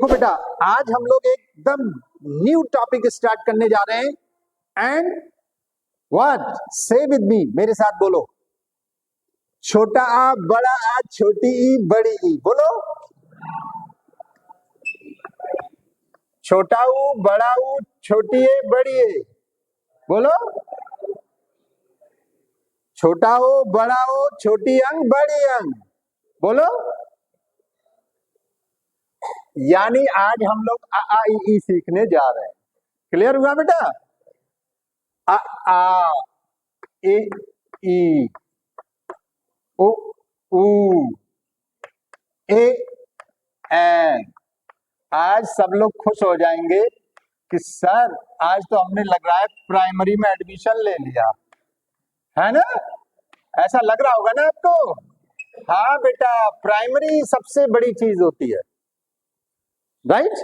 देखो बेटा, आज हम लोग एकदम न्यू टॉपिक स्टार्ट करने जा रहे हैं। एंड व्हाट, से विद मी, मेरे साथ बोलो, छोटा आ बड़ा आ छोटी ई बड़ी ई, बोलो। छोटा ऊ बड़ा ऊ छोटी ए बड़ी ए, बोलो। छोटा ओ बड़ा ओ छोटी अंग बड़ी अंग, बोलो। यानी आज हम लोग आ आ ई सीखने जा रहे हैं। क्लियर हुआ बेटा? आ आ ए ई ओ ऊ ए एन। आज सब लोग खुश हो जाएंगे कि सर आज तो हमने लग रहा है प्राइमरी में एडमिशन ले लिया है ना। ऐसा लग रहा होगा ना आपको? हाँ बेटा, प्राइमरी सबसे बड़ी चीज होती है, राइट।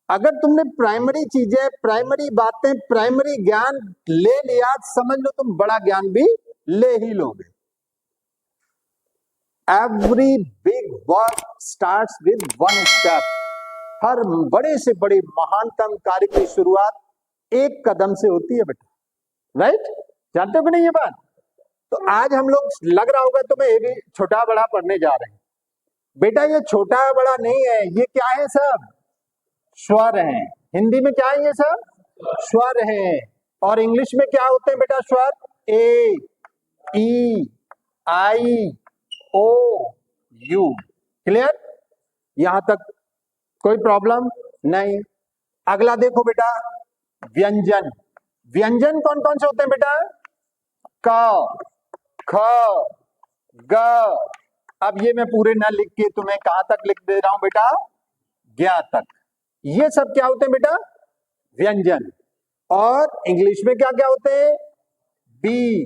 अगर तुमने प्राइमरी चीजें, प्राइमरी बातें, प्राइमरी ज्ञान ले लिया, समझ लो तुम बड़ा ज्ञान भी ले ही लोगे। Every big work starts with one step. हर बड़े से बड़े महानतम कार्य की शुरुआत एक कदम से होती है बेटा, राइट। जानते हो कि नहीं ये बात? तो आज हम लोग, लग रहा होगा तुम्हें, ये भी छोटा बड़ा पढ़ने जा रहे हैं। बेटा ये छोटा बड़ा नहीं है, ये क्या है सब? स्वर हैं। हिंदी में क्या है ये सब? स्वर हैं। और इंग्लिश में क्या होते हैं बेटा स्वर? ए ई आई ओ यू। क्लियर? यहां तक कोई प्रॉब्लम नहीं। अगला देखो बेटा, व्यंजन। व्यंजन कौन कौन से होते हैं बेटा? क, ख, ग। अब ये मैं पूरे ना लिख के तुम्हें कहां तक लिख दे रहा हूं बेटा? ज्ञ तक। ये सब क्या होते हैं बेटा? व्यंजन। और इंग्लिश में क्या क्या होते हैं? बी,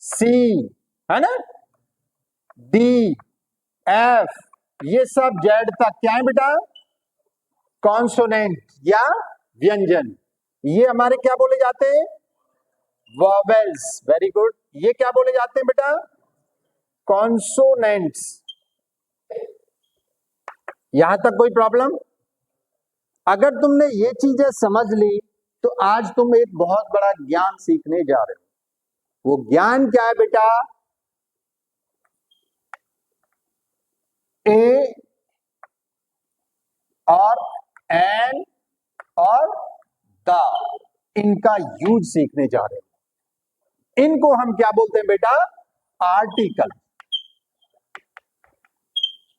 सी, है ना, डी, एफ, ये सब जेड तक क्या है बेटा? कॉन्सोनेंट या व्यंजन। ये हमारे क्या बोले जाते हैं? वॉवेल्स। Very good. ये क्या बोले जाते हैं बेटा? कॉन्सोनेंट्स। यहां तक कोई प्रॉब्लम? अगर तुमने ये चीजें समझ ली तो आज तुम एक बहुत बड़ा ज्ञान सीखने जा रहे हो। वो ज्ञान क्या है बेटा? ए और एन और द, इनका यूज सीखने जा रहे हो। इनको हम क्या बोलते हैं बेटा? आर्टिकल।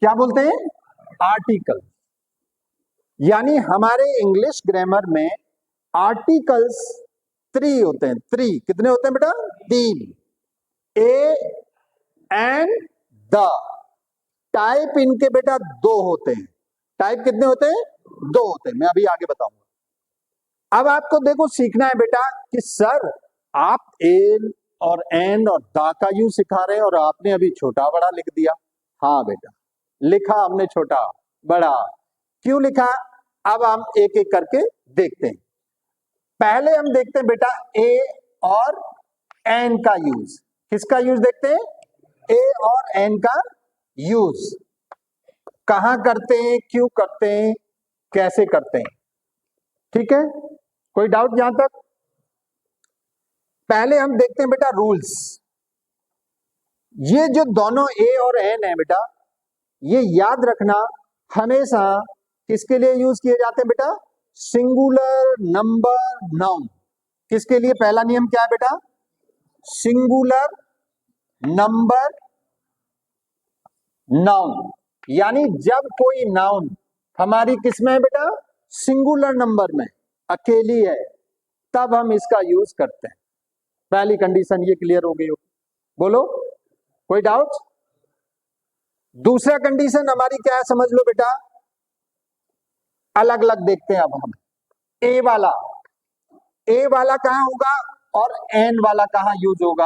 क्या बोलते हैं? आर्टिकल। यानी हमारे इंग्लिश ग्रामर में आर्टिकल्स 3 होते हैं। 3 कितने होते हैं बेटा? 3। A and the. टाइप इनके बेटा 2 होते हैं। टाइप कितने होते हैं? 2 होते हैं। मैं अभी आगे बताऊंगा। अब आपको देखो सीखना है बेटा कि सर आप एन और एन और द का यूज सिखा रहे हैं और आपने अभी छोटा बड़ा लिख दिया। हाँ बेटा, लिखा हमने छोटा बड़ा। क्यों लिखा? अब हम एक एक करके देखते हैं। पहले हम देखते हैं बेटा ए और एन का यूज। किसका यूज देखते हैं? ए और एन का यूज। कहां करते हैं, क्यों करते हैं, कैसे करते हैं? ठीक है, कोई डाउट यहां तक? पहले हम देखते हैं बेटा रूल्स। ये जो दोनों ए और एन है बेटा, ये याद रखना हमेशा किसके लिए यूज किए जाते हैं बेटा? Singular number noun. किसके लिए? पहला नियम क्या है बेटा? Singular number noun. यानी जब कोई नाउन हमारी किसमें है बेटा? सिंगुलर नंबर में, अकेली है, तब हम इसका यूज करते हैं। पहली कंडीशन ये क्लियर हो गई हो? बोलो, कोई डाउट? दूसरा कंडीशन हमारी क्या है समझ लो बेटा। अलग अलग देखते हैं अब हम। ए वाला कहां होगा और एन वाला कहां यूज होगा?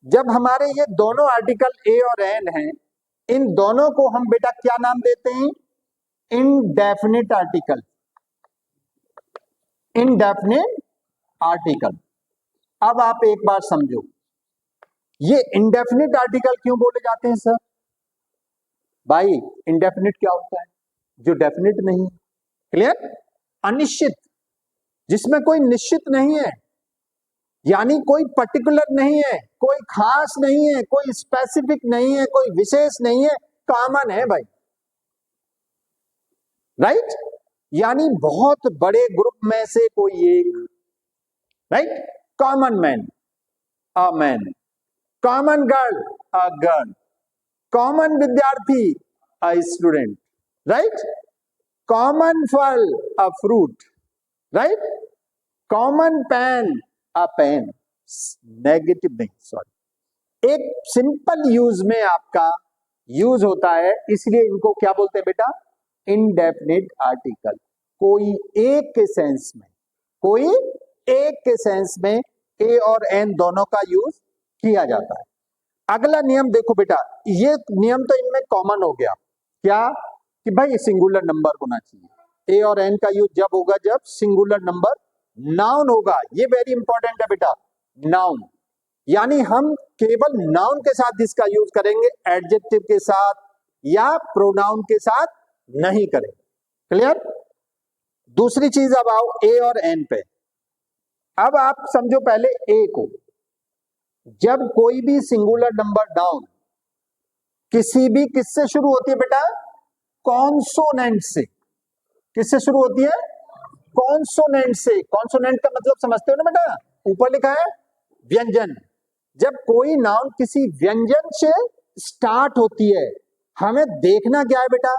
जब हमारे ये दोनों आर्टिकल ए और एन हैं, इन दोनों को हम बेटा क्या नाम देते हैं? Indefinite article. Indefinite article. अब आप एक बार समझो, ये इनडेफिनिट आर्टिकल क्यों बोले जाते हैं सर? भाई इंडेफिनिट क्या होता है? जो डेफिनेट नहीं। क्लियर? अनिश्चित, जिसमें कोई निश्चित नहीं है, यानी कोई पर्टिकुलर नहीं है, कोई खास नहीं है, कोई स्पेसिफिक नहीं है, कोई विशेष नहीं है, कॉमन है भाई। राइट? यानी बहुत बड़े ग्रुप में से कोई एक। Right? Common man, a man, common girl, a girl, common विद्यार्थी, अ स्टूडेंट। राइट? कॉमन फल, a fruit. Right? Common pen, a pen. Negative नहीं, सॉरी, एक सिंपल यूज में आपका यूज होता है, इसलिए इनको क्या बोलते हैं बेटा? Indefinite article. कोई एक के सेंस में, कोई एक के सेंस में ए और एन दोनों का यूज किया जाता है। अगला नियम देखो बेटा, ये नियम तो इनमें कॉमन हो गया, क्या? कि भाई सिंगुलर नंबर होना चाहिए। ए और एन का यूज जब होगा जब सिंगुलर नंबर नाउन होगा। ये वेरी इंपॉर्टेंट है बेटा, नाउन। यानी हम केवल नाउन के साथ इसका यूज करेंगे, एडजेक्टिव के साथ या प्रोनाउन के साथ नहीं करेंगे। क्लियर? दूसरी चीज, अब आओ ए और एन पे। अब आप समझो पहले ए को, जब कोई भी सिंगुलर नंबर नाउन किसी भी किससे शुरू होती है बेटा? कॉन्सोनेंट से। किससे शुरू होती है? कॉन्सोनेंट से। कॉन्सोनेंट का मतलब समझते हो ना बेटा? ऊपर लिखा है व्यंजन। जब कोई नाउन किसी व्यंजन से स्टार्ट होती है, हमें देखना क्या है बेटा?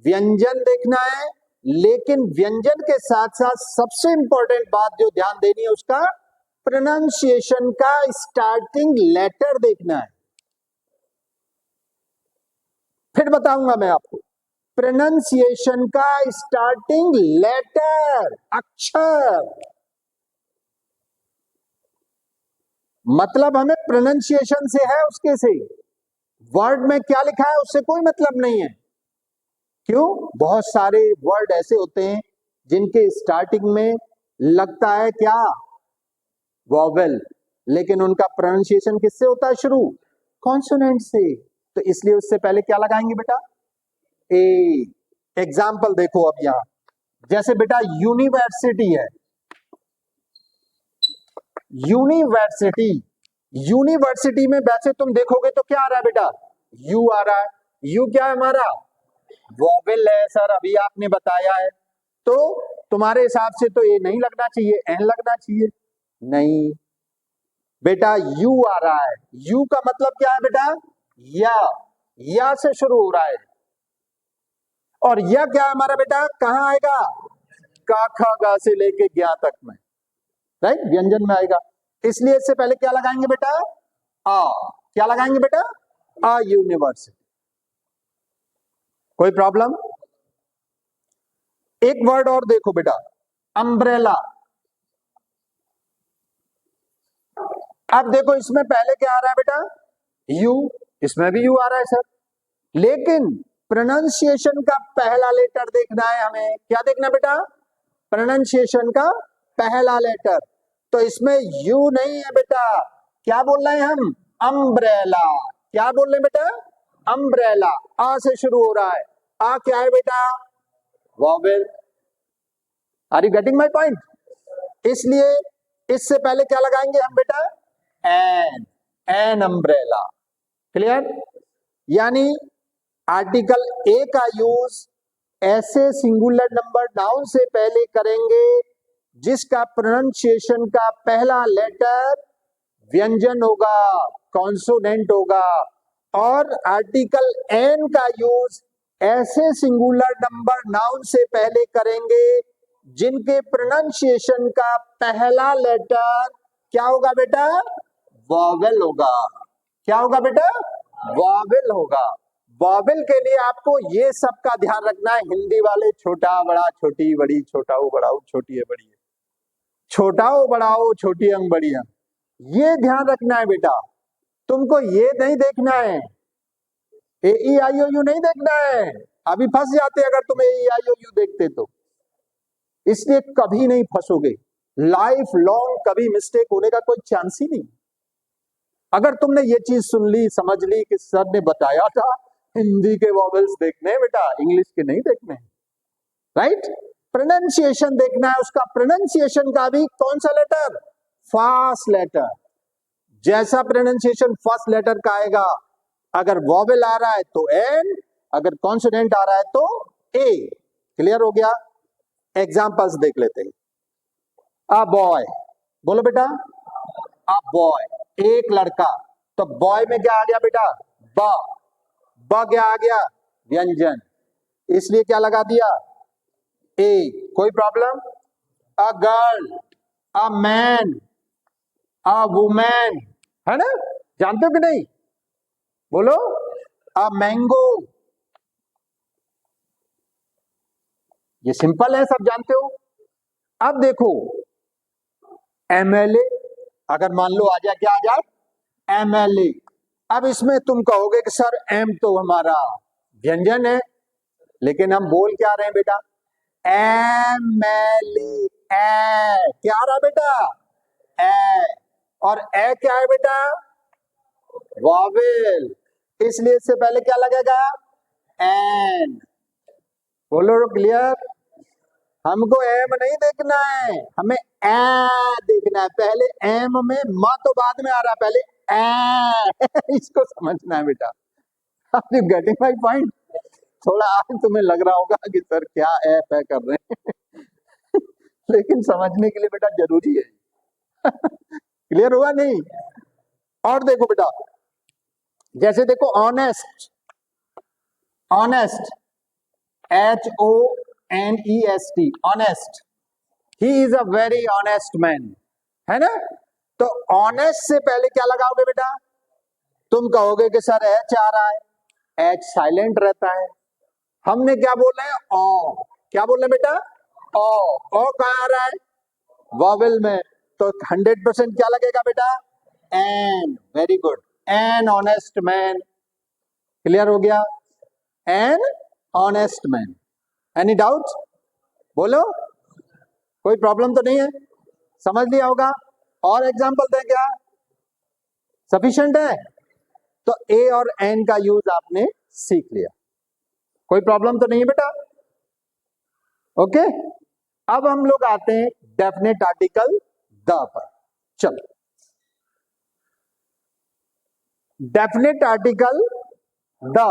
व्यंजन देखना है, लेकिन व्यंजन के साथ साथ सबसे इंपॉर्टेंट बात जो ध्यान देनी है, उसका प्रोनाउंसिएशन का स्टार्टिंग लेटर देखना है। फिर बताऊंगा मैं आपको, प्रोनाउंसिएशन का स्टार्टिंग लेटर, अक्षर। मतलब हमें प्रोनाउंसिएशन से है, उसके से। वर्ड में क्या लिखा है उससे कोई मतलब नहीं है। क्यों? बहुत सारे वर्ड ऐसे होते हैं जिनके स्टार्टिंग में लगता है क्या? वॉवेल, लेकिन उनका प्रोनाउंसिएशन किससे होता है शुरू? कॉन्सोनेंट से। तो इसलिए उससे पहले क्या लगाएंगे बेटा? ए। एग्जाम्पल देखो अब यहां, जैसे बेटा यूनिवर्सिटी है। यूनिवर्सिटी, यूनिवर्सिटी में वैसे तुम देखोगे तो क्या आ रहा है बेटा? यू आ रहा है। यू क्या है हमारा? वॉवेल है सर, अभी आपने बताया है। तो तुम्हारे हिसाब से तो ये नहीं लगना चाहिए, एन लगना चाहिए। नहीं बेटा, यू आ रहा है। यू का मतलब क्या है बेटा? या से शुरू हो रहा है। और यह क्या है हमारा बेटा? कहां आएगा? का खा गा से लेके ज्ञा तक में। राइट? व्यंजन में आएगा। इसलिए इससे पहले क्या लगाएंगे बेटा? आ। क्या लगाएंगे बेटा? आ यूनिवर्सिटी। कोई प्रॉब्लम? एक वर्ड और देखो बेटा, अम्ब्रेला। अब देखो इसमें पहले क्या आ रहा है बेटा? यू। इसमें भी यू आ रहा है सर, लेकिन प्रोनाउंसिएशन का पहला लेटर देखना है हमें। क्या देखना बेटा? प्रोनाउंसिएशन का पहला लेटर। तो इसमें यू नहीं है बेटा। क्या बोल रहे हैं हम? अम्ब्रेला। क्या बोल रहे हैं बेटा? अम्ब्रेला। आ से शुरू हो रहा है। आ क्या है बेटा? Vowel. Are you getting my point? इसलिए इससे पहले क्या लगाएंगे हम बेटा? An umbrella. क्लियर? यानी आर्टिकल ए का यूज ऐसे सिंगुलर नंबर नाउन से पहले करेंगे जिसका प्रोनाउंसिएशन का पहला लेटर व्यंजन होगा, कॉन्सोनेंट होगा। और आर्टिकल एन का यूज ऐसे सिंगुलर नंबर नाउन से पहले करेंगे जिनके प्रोनाउंसिएशन का पहला लेटर क्या होगा बेटा? वॉवेल होगा। क्या होगा बेटा? वॉवेल होगा। वॉवेल के लिए आपको ये सब का ध्यान रखना है। हिंदी वाले छोटा बड़ा, छोटी बड़ी, छोटा हो बड़ा हो, छोटी है बड़ी है, छोटा हो बड़ा हो, छोटी अंग बड़ी अंग, ये ध्यान रखना है बेटा। तुमको ये नहीं देखना है, ए ई आई ओ यू नहीं देखना है। अभी फंस जाते अगर तुम ए ई आई ओ यू देखते तो। इसलिए कभी नहीं फंसोगे। लाइफ लॉन्ग कभी मिस्टेक होने का कोई चांस ही नहीं। अगर तुमने ये चीज सुन ली, समझ ली कि सर ने बताया था हिंदी के वॉवेल्स देखने हैं बेटा, इंग्लिश के नहीं देखने। राइट। प्रोनाउंसिएशन देखना है उसका, प्रोनाउंसिएशन का भी कौन सा लेटर, फर्स्ट लेटर। जैसा प्रोनाउंसिएशन फर्स्ट लेटर का आएगा, अगर वॉवेल आ रहा है तो एन, अगर कॉन्सोनेंट आ रहा है तो ए। क्लियर हो गया। एग्जांपल्स देख लेते हैं। अ बॉय, बोलो बेटा, अ बॉय, एक लड़का। तो बॉय में क्या आ गया बेटा, ब। ब क्या आ गया, व्यंजन, इसलिए क्या लगा दिया, ए। कोई problem. A girl, a man, a women, है ना, जानते हो कि नहीं, बोलो। अ मैंगो, ये सिंपल है, सब जानते हो। अब देखो एमएलए, अगर मान लो आ जाए, क्या आ जाए, एमएलए। अब इसमें तुम कहोगे कि सर एम तो हमारा व्यंजन है, लेकिन हम बोल क्या रहे हैं बेटा, एमएलए। ए क्या आ रहा बेटा, ए। और ए क्या है बेटा, वॉवेल, इसलिए इससे पहले क्या लगेगा, एन। बोलो क्लियर। हमको एम नहीं देखना है, हमें ए देखना है। पहले एम में म तो बाद में आ रहा है, पहले ए इसको समझना है बेटा। आप यू गेटिंग माय पॉइंट। थोड़ा आज तुम्हें लग रहा होगा कि सर क्या ए पे कर रहे हैं लेकिन समझने के लिए बेटा जरूरी है क्लियर हुआ नहीं। और देखो बेटा, जैसे देखो honest, honest, HONEST, honest, he is a very honest man, है ना। तो ऑनेस्ट से पहले क्या लगाओगे बेटा, तुम कहोगे कि सर एच आ रहा है, एच साइलेंट रहता है। हमने क्या बोला है, ओ। क्या बोल रहे बेटा, ओ कहाँ आ रहा है, वॉवेल में। तो 100% क्या लगेगा बेटा, an. Very good, an honest man. Clear हो गया, an honest man. Any doubt, बोलो, कोई प्रॉब्लम तो नहीं है, समझ लिया होगा। और एग्जांपल दें क्या, सफिशिएंट है। तो ए और एन का यूज आपने सीख लिया, कोई प्रॉब्लम तो नहीं है बेटा। ओके, अब हम लोग आते हैं डेफिनेट आर्टिकल द पर। चलो, डेफिनेट आर्टिकल द।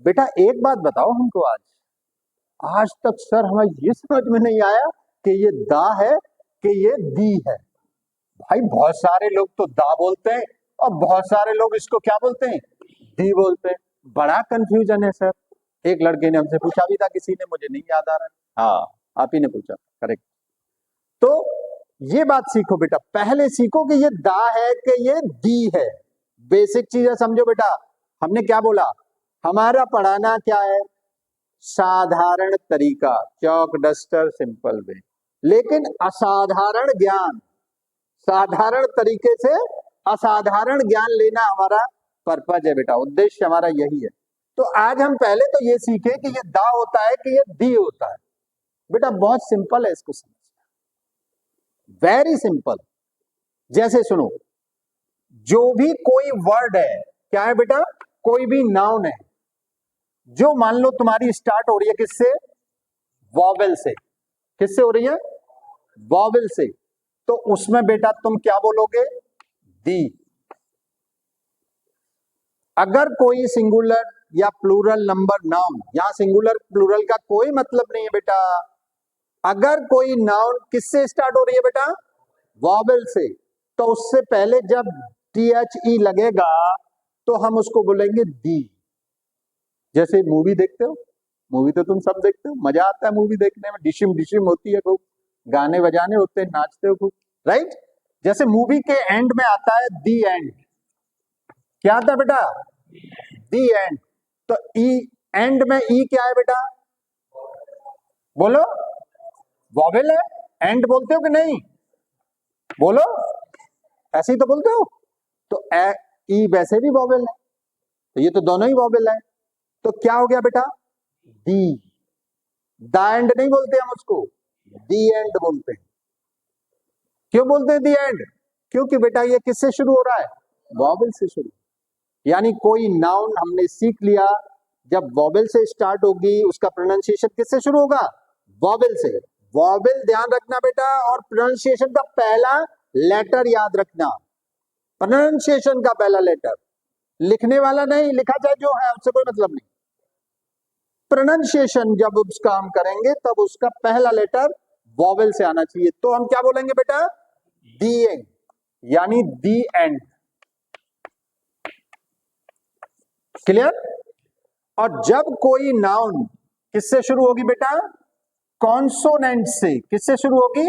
बेटा एक बात बताओ हमको, आज आज तक सर हमें ये समझ में नहीं आया कि ये द है कि ये दी है। भाई बहुत सारे लोग तो दा बोलते हैं और बहुत सारे लोग इसको क्या बोलते हैं, दी बोलते हैं। बड़ा कंफ्यूजन है सर। एक लड़के ने हमसे पूछा भी था, किसी ने, मुझे नहीं याद आ रहा है, हाँ आप ही ने पूछा, करेक्ट। तो ये बात सीखो बेटा, पहले सीखो कि ये दा है कि ये दी है। बेसिक चीजें समझो बेटा। हमने क्या बोला, हमारा पढ़ाना क्या है, साधारण तरीका, चौक डस्टर सिंपल वे। लेकिन असाधारण ज्ञान, साधारण तरीके से असाधारण ज्ञान लेना हमारा पर्पज है बेटा, उद्देश्य हमारा यही है। तो आज हम पहले तो ये सीखे कि ये दा होता है कि ये दी होता है। बेटा बहुत सिंपल है इसको समझना, वेरी सिंपल। जैसे सुनो, जो भी कोई वर्ड है, क्या है बेटा, कोई भी नाउन है, जो मान लो तुम्हारी स्टार्ट हो रही है किससे, वॉवेल से। किससे हो रही है, वॉवेल से। तो उसमें बेटा तुम क्या बोलोगे, दी। अगर कोई सिंगुलर या प्लूरल नंबर नाउन, यहां सिंगुलर प्लूरल का कोई मतलब नहीं है बेटा। अगर कोई नाउन किससे स्टार्ट हो रही है बेटा, वॉवेल से, तो उससे पहले जब THE लगेगा तो हम उसको बोलेंगे दी। जैसे मूवी देखते हो, मूवी तो तुम सब देखते हो, मजा आता है मूवी देखने में, डिशिम डिशिम होती है खूब, गाने बजाने होते हैं, नाचते हो खूब, राइट। जैसे मूवी के एंड में आता है दी एंड, क्या आता है बेटा, दी एंड। तो ई, एंड में ई क्या है बेटा, बोलो, वॉवेल है। एंड बोलते हो कि नहीं, बोलो, ऐसे ही तो बोलते हो। तो ई वैसे भी वॉवेल है, तो ये तो दोनों ही वॉवेल है। तो क्या हो गया बेटा, दी। द एंड नहीं बोलते हम उसको, दी एंड बोलते हैं। क्यों बोलते हैं दी एंड, क्योंकि बेटा ये किससे शुरू हो रहा है, वॉवेल से शुरू। यानी कोई नाउन हमने सीख लिया जब वॉवेल से स्टार्ट होगी उसका प्रोनाउंसिएशन किससे शुरू होगा? वॉवेल से। वॉवेल ध्यान रखना बेटा, और प्रोनाउंसिएशन का पहला लेटर याद रखना, प्रोनाउंसिएशन का पहला लेटर, लिखने वाला नहीं, लिखा जाए जो है उससे कोई मतलब नहीं। प्रोनाउंसिएशन जब उसका हम करेंगे तब उसका पहला लेटर वॉवेल से आना चाहिए। तो हम क्या बोलेंगे बेटा? बीइंग, यानी दी एंड। क्लियर? और जब कोई नाउन किससे शुरू होगी बेटा? कॉन्सोनेंट से। किससे शुरू होगी?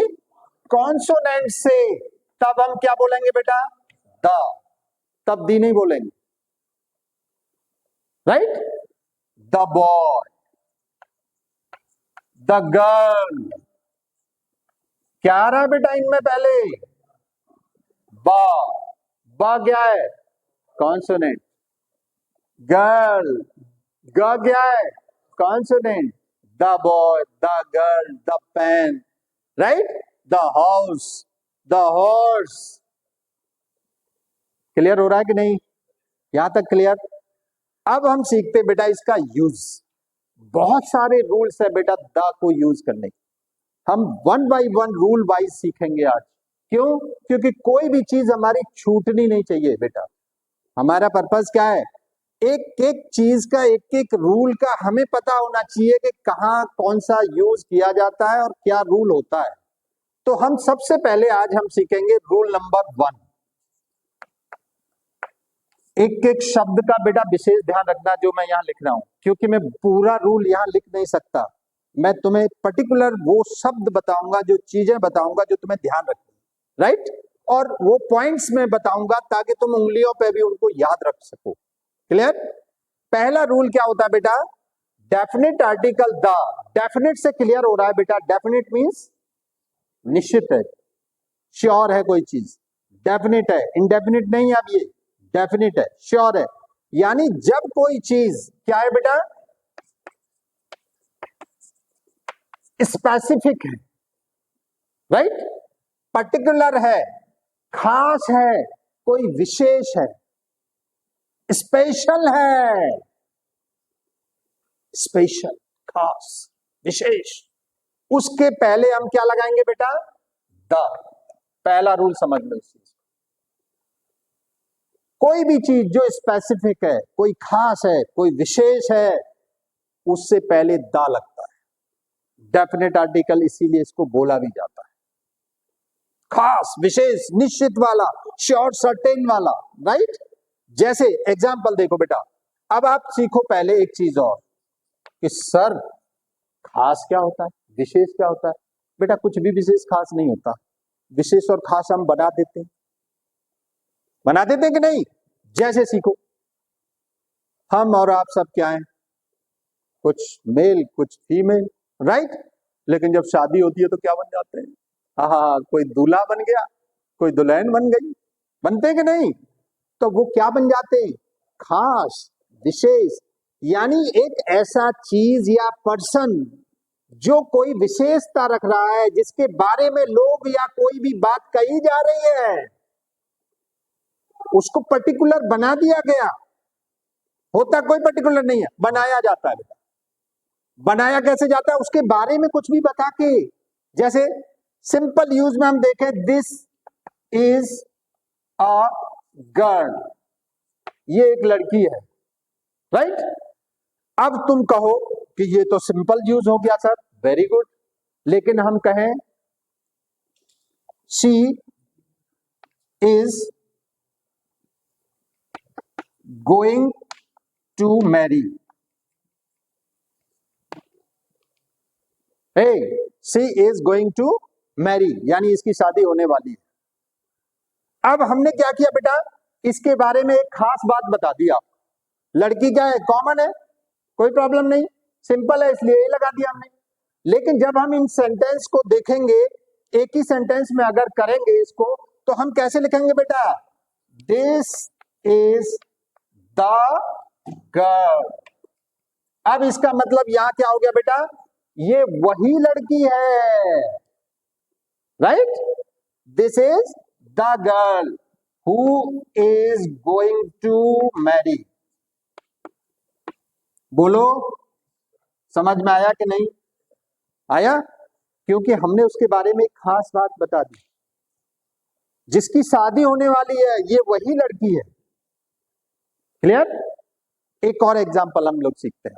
कॉन्सोनेंट से। तब हम क्या बोलेंगे बेटा? द। तब दी नहीं बोलेंगे, right? The boy, the girl. क्या आ रहा है बेटा इनमें? पहले बा। बा क्या है? कॉन्सोनेंट। गर्ल, ग क्या है? Consonant. The boy, the girl, the pen, right? The house, the horse. Clear हो रहा है कि नहीं? यहां तक क्लियर? अब हम सीखते बेटा इसका यूज। बहुत सारे रूल्स है बेटा द को यूज करने के। हम one by one rule wise सीखेंगे आज। क्यों? क्योंकि कोई भी चीज हमारी छूटनी नहीं चाहिए बेटा। हमारा पर्पस क्या है? एक एक चीज का, एक एक रूल का हमें पता होना चाहिए कि कहाँ कौन सा यूज किया जाता है और क्या रूल होता है। तो हम सबसे पहले आज हम सीखेंगे रूल नंबर 1। एक एक शब्द का बेटा विशेष ध्यान रखना जो मैं यहां लिख रहा हूं, क्योंकि मैं पूरा रूल यहां लिख नहीं सकता। मैं तुम्हें पर्टिकुलर वो शब्द बताऊंगा, जो चीजें बताऊंगा जो तुम्हें ध्यान रखनी, राइट? और वो पॉइंट्स में बताऊंगा ताकि तुम उंगलियों पे भी उनको याद रख सको। क्लियर? पहला रूल क्या होता है बेटा? Definite article the. डेफिनेट से क्लियर हो रहा है बेटा? डेफिनेट मींस निश्चित है, श्योर है कोई चीज, डेफिनेट है, इंडेफिनिट नहीं है। अब ये डेफिनेट है, श्योर है, यानी जब कोई चीज क्या है बेटा? स्पेसिफिक है, राइट? पर्टिकुलर है, खास है, कोई विशेष है, स्पेशल है। स्पेशल, खास, विशेष, उसके पहले हम क्या लगाएंगे बेटा? द। पहला रूल समझ लो इस चीज। कोई भी चीज जो स्पेसिफिक है, कोई खास है, कोई विशेष है, उससे पहले द लगता है। डेफिनेट आर्टिकल इसीलिए इसको बोला भी जाता है। खास, विशेष, निश्चित वाला, श्योर, सर्टेन वाला, राइट? जैसे एग्जाम्पल देखो बेटा, अब आप सीखो पहले एक चीज और कि सर खास क्या होता है, विशेष क्या होता है। बेटा कुछ भी विशेष खास नहीं होता। विशेष और खास हम बना देते हैं, बना देते हैं कि नहीं? जैसे सीखो, हम और आप सब क्या हैं? कुछ मेल, कुछ फीमेल, राइट? लेकिन जब शादी होती है तो क्या बन जाते हैं? हाँ, कोई दूल्हा बन गया, कोई दुल्हन बन गई, बनते कि नहीं? तो वो क्या बन जाते हैं? खास, विशेष, यानी एक ऐसा चीज या पर्सन जो कोई विशेषता रख रहा है, जिसके बारे में लोग या कोई भी बात कही जा रही है, उसको पर्टिकुलर बना दिया गया। होता कोई पर्टिकुलर नहीं है, बनाया जाता है। बनाया कैसे जाता है? उसके बारे में कुछ भी बता के। जैसे सिंपल यूज में हम देखें, दिस इज अ गर्ल, ये एक लड़की है, राइट? अब तुम कहो कि ये तो सिंपल यूज हो गया सर, वेरी गुड। लेकिन हम कहें she is going to marry, he she is going to marry, यानी इसकी शादी होने वाली है। अब हमने क्या किया बेटा? इसके बारे में एक खास बात बता दी। आप लड़की क्या है? कॉमन है, कोई प्रॉब्लम नहीं, सिंपल है, इसलिए ये लगा दिया हमने। लेकिन जब हम इन सेंटेंस को देखेंगे, एक ही सेंटेंस में अगर करेंगे इसको, तो हम कैसे लिखेंगे बेटा? This is the girl. अब इसका मतलब यहां क्या हो गया बेटा? ये वही लड़की है, right? This is the girl who is going to marry. बोलो, समझ में आया कि नहीं आया? क्योंकि हमने उसके बारे में एक खास बात बता दी, जिसकी शादी होने वाली है ये वही लड़की है। क्लियर? एक और एग्जाम्पल हम लोग सीखते हैं,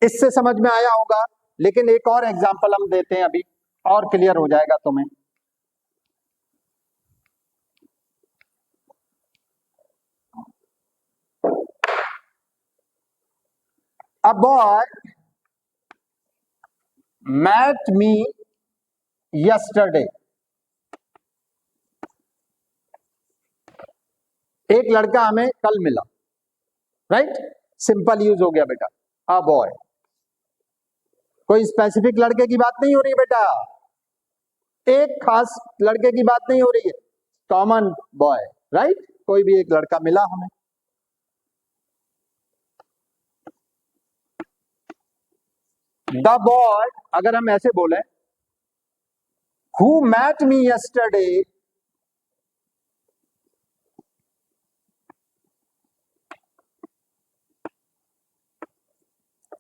इससे समझ में आया होगा, लेकिन एक और एग्जाम्पल हम देते हैं अभी, और क्लियर हो जाएगा तुम्हें। A boy met me yesterday. एक लड़का हमें कल मिला, राइट? सिंपल यूज हो गया बेटा, अ बॉय। कोई स्पेसिफिक लड़के की बात नहीं हो रही बेटा, एक खास लड़के की बात नहीं हो रही है, कॉमन बॉय, राइट? कोई भी एक लड़का मिला हमें। द बॉय, अगर हम ऐसे बोले, who met me yesterday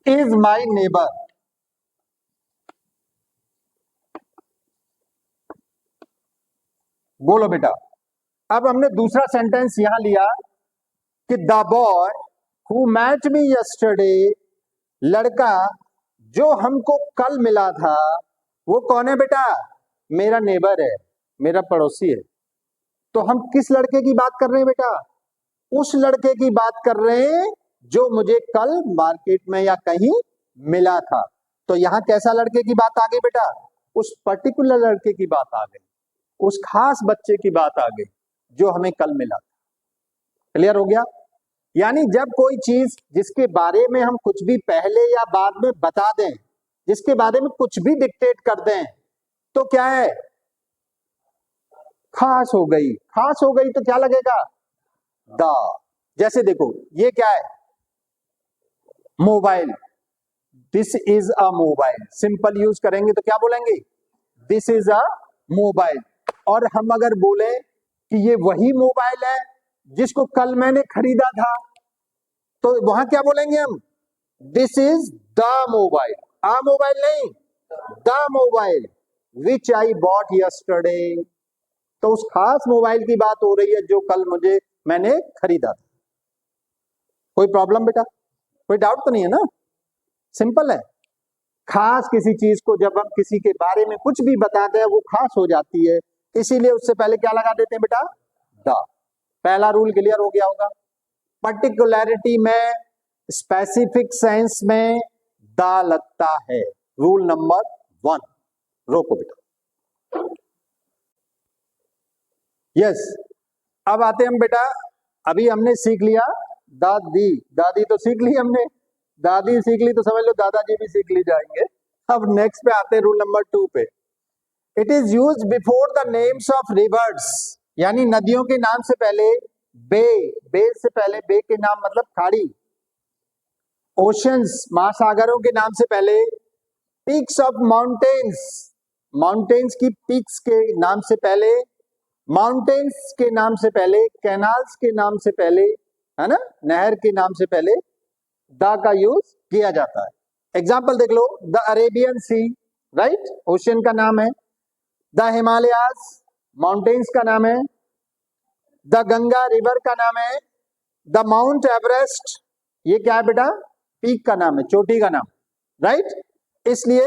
is my neighbour. बोलो बेटा, अब हमने दूसरा सेंटेंस यहां लिया कि the boy who met me yesterday, लड़का जो हमको कल मिला था, वो कौन है बेटा? मेरा नेबर है, मेरा पड़ोसी है। तो हम किस लड़के की बात कर रहे हैं बेटा? उस लड़के की बात कर रहे हैं जो मुझे कल मार्केट में या कहीं मिला था। तो यहां कैसा लड़के की बात आ गई बेटा? उस पर्टिकुलर लड़के की बात आ गई, उस खास बच्चे की बात आ गई जो हमें कल मिला था। क्लियर हो गया? यानी जब कोई चीज जिसके बारे में हम कुछ भी पहले या बाद में बता दें, जिसके बारे में कुछ भी डिक्टेट कर दें, तो क्या है? खास हो गई। खास हो गई तो क्या लगेगा? द। जैसे देखो, ये क्या है? Mobile. This is a mobile. Simple use करेंगे तो क्या बोलेंगे? This is a mobile. और हम अगर बोले कि ये वही मोबाइल है जिसको कल मैंने खरीदा था, तो वहां क्या बोलेंगे हम? This is the mobile. A mobile नहीं, the mobile which I bought yesterday. तो उस खास मोबाइल की बात हो रही है जो कल मैंने खरीदा था। कोई प्रॉब्लम बेटा? कोई डाउट तो नहीं है ना? सिंपल है। खास किसी चीज को जब हम किसी के बारे में कुछ भी बताते हैं, वो खास हो जाती है, इसीलिए उससे पहले क्या लगा देते हैं बेटा? द। पहला रूल क्लियर हो गया होगा। पर्टिकुलैरिटी में, स्पेसिफिक सेंस में द लगता है। Rule number 1। रोको बेटा। यस, अब आते हम बेटा, अभी हमने सीख लिया दादी। दादी तो सीख ली हमने, दादी सीख ली तो समझ लो दादाजी भी सीख ली जाएंगे। अब नेक्स्ट पे आते हैं रूल नंबर 2 पे। It is use before the names of reverse, यानी नदियों के नाम से पहले बे, बे से पहले, बे के नाम मतलब खाड़ी। ओशंस, महासागरों के नाम से पहले। पीक्स ऑफ माउंटेन्स, माउंटेन्स की पीक्स के नाम से पहले। माउंटेन्स के नाम से पहले, कैनाल्स के नाम से पहले, है ना, नहर के नाम से पहले द का यूज किया जाता है। एग्जाम्पल देख लो, the Arabian sea, right, ocean का नाम है। द हिमालयाज, माउंटेन्स का नाम है। द गंगा रिवर का नाम है। द माउंट एवरेस्ट, ये क्या है बेटा? पीक का नाम है, चोटी का नाम, राइट। इसलिए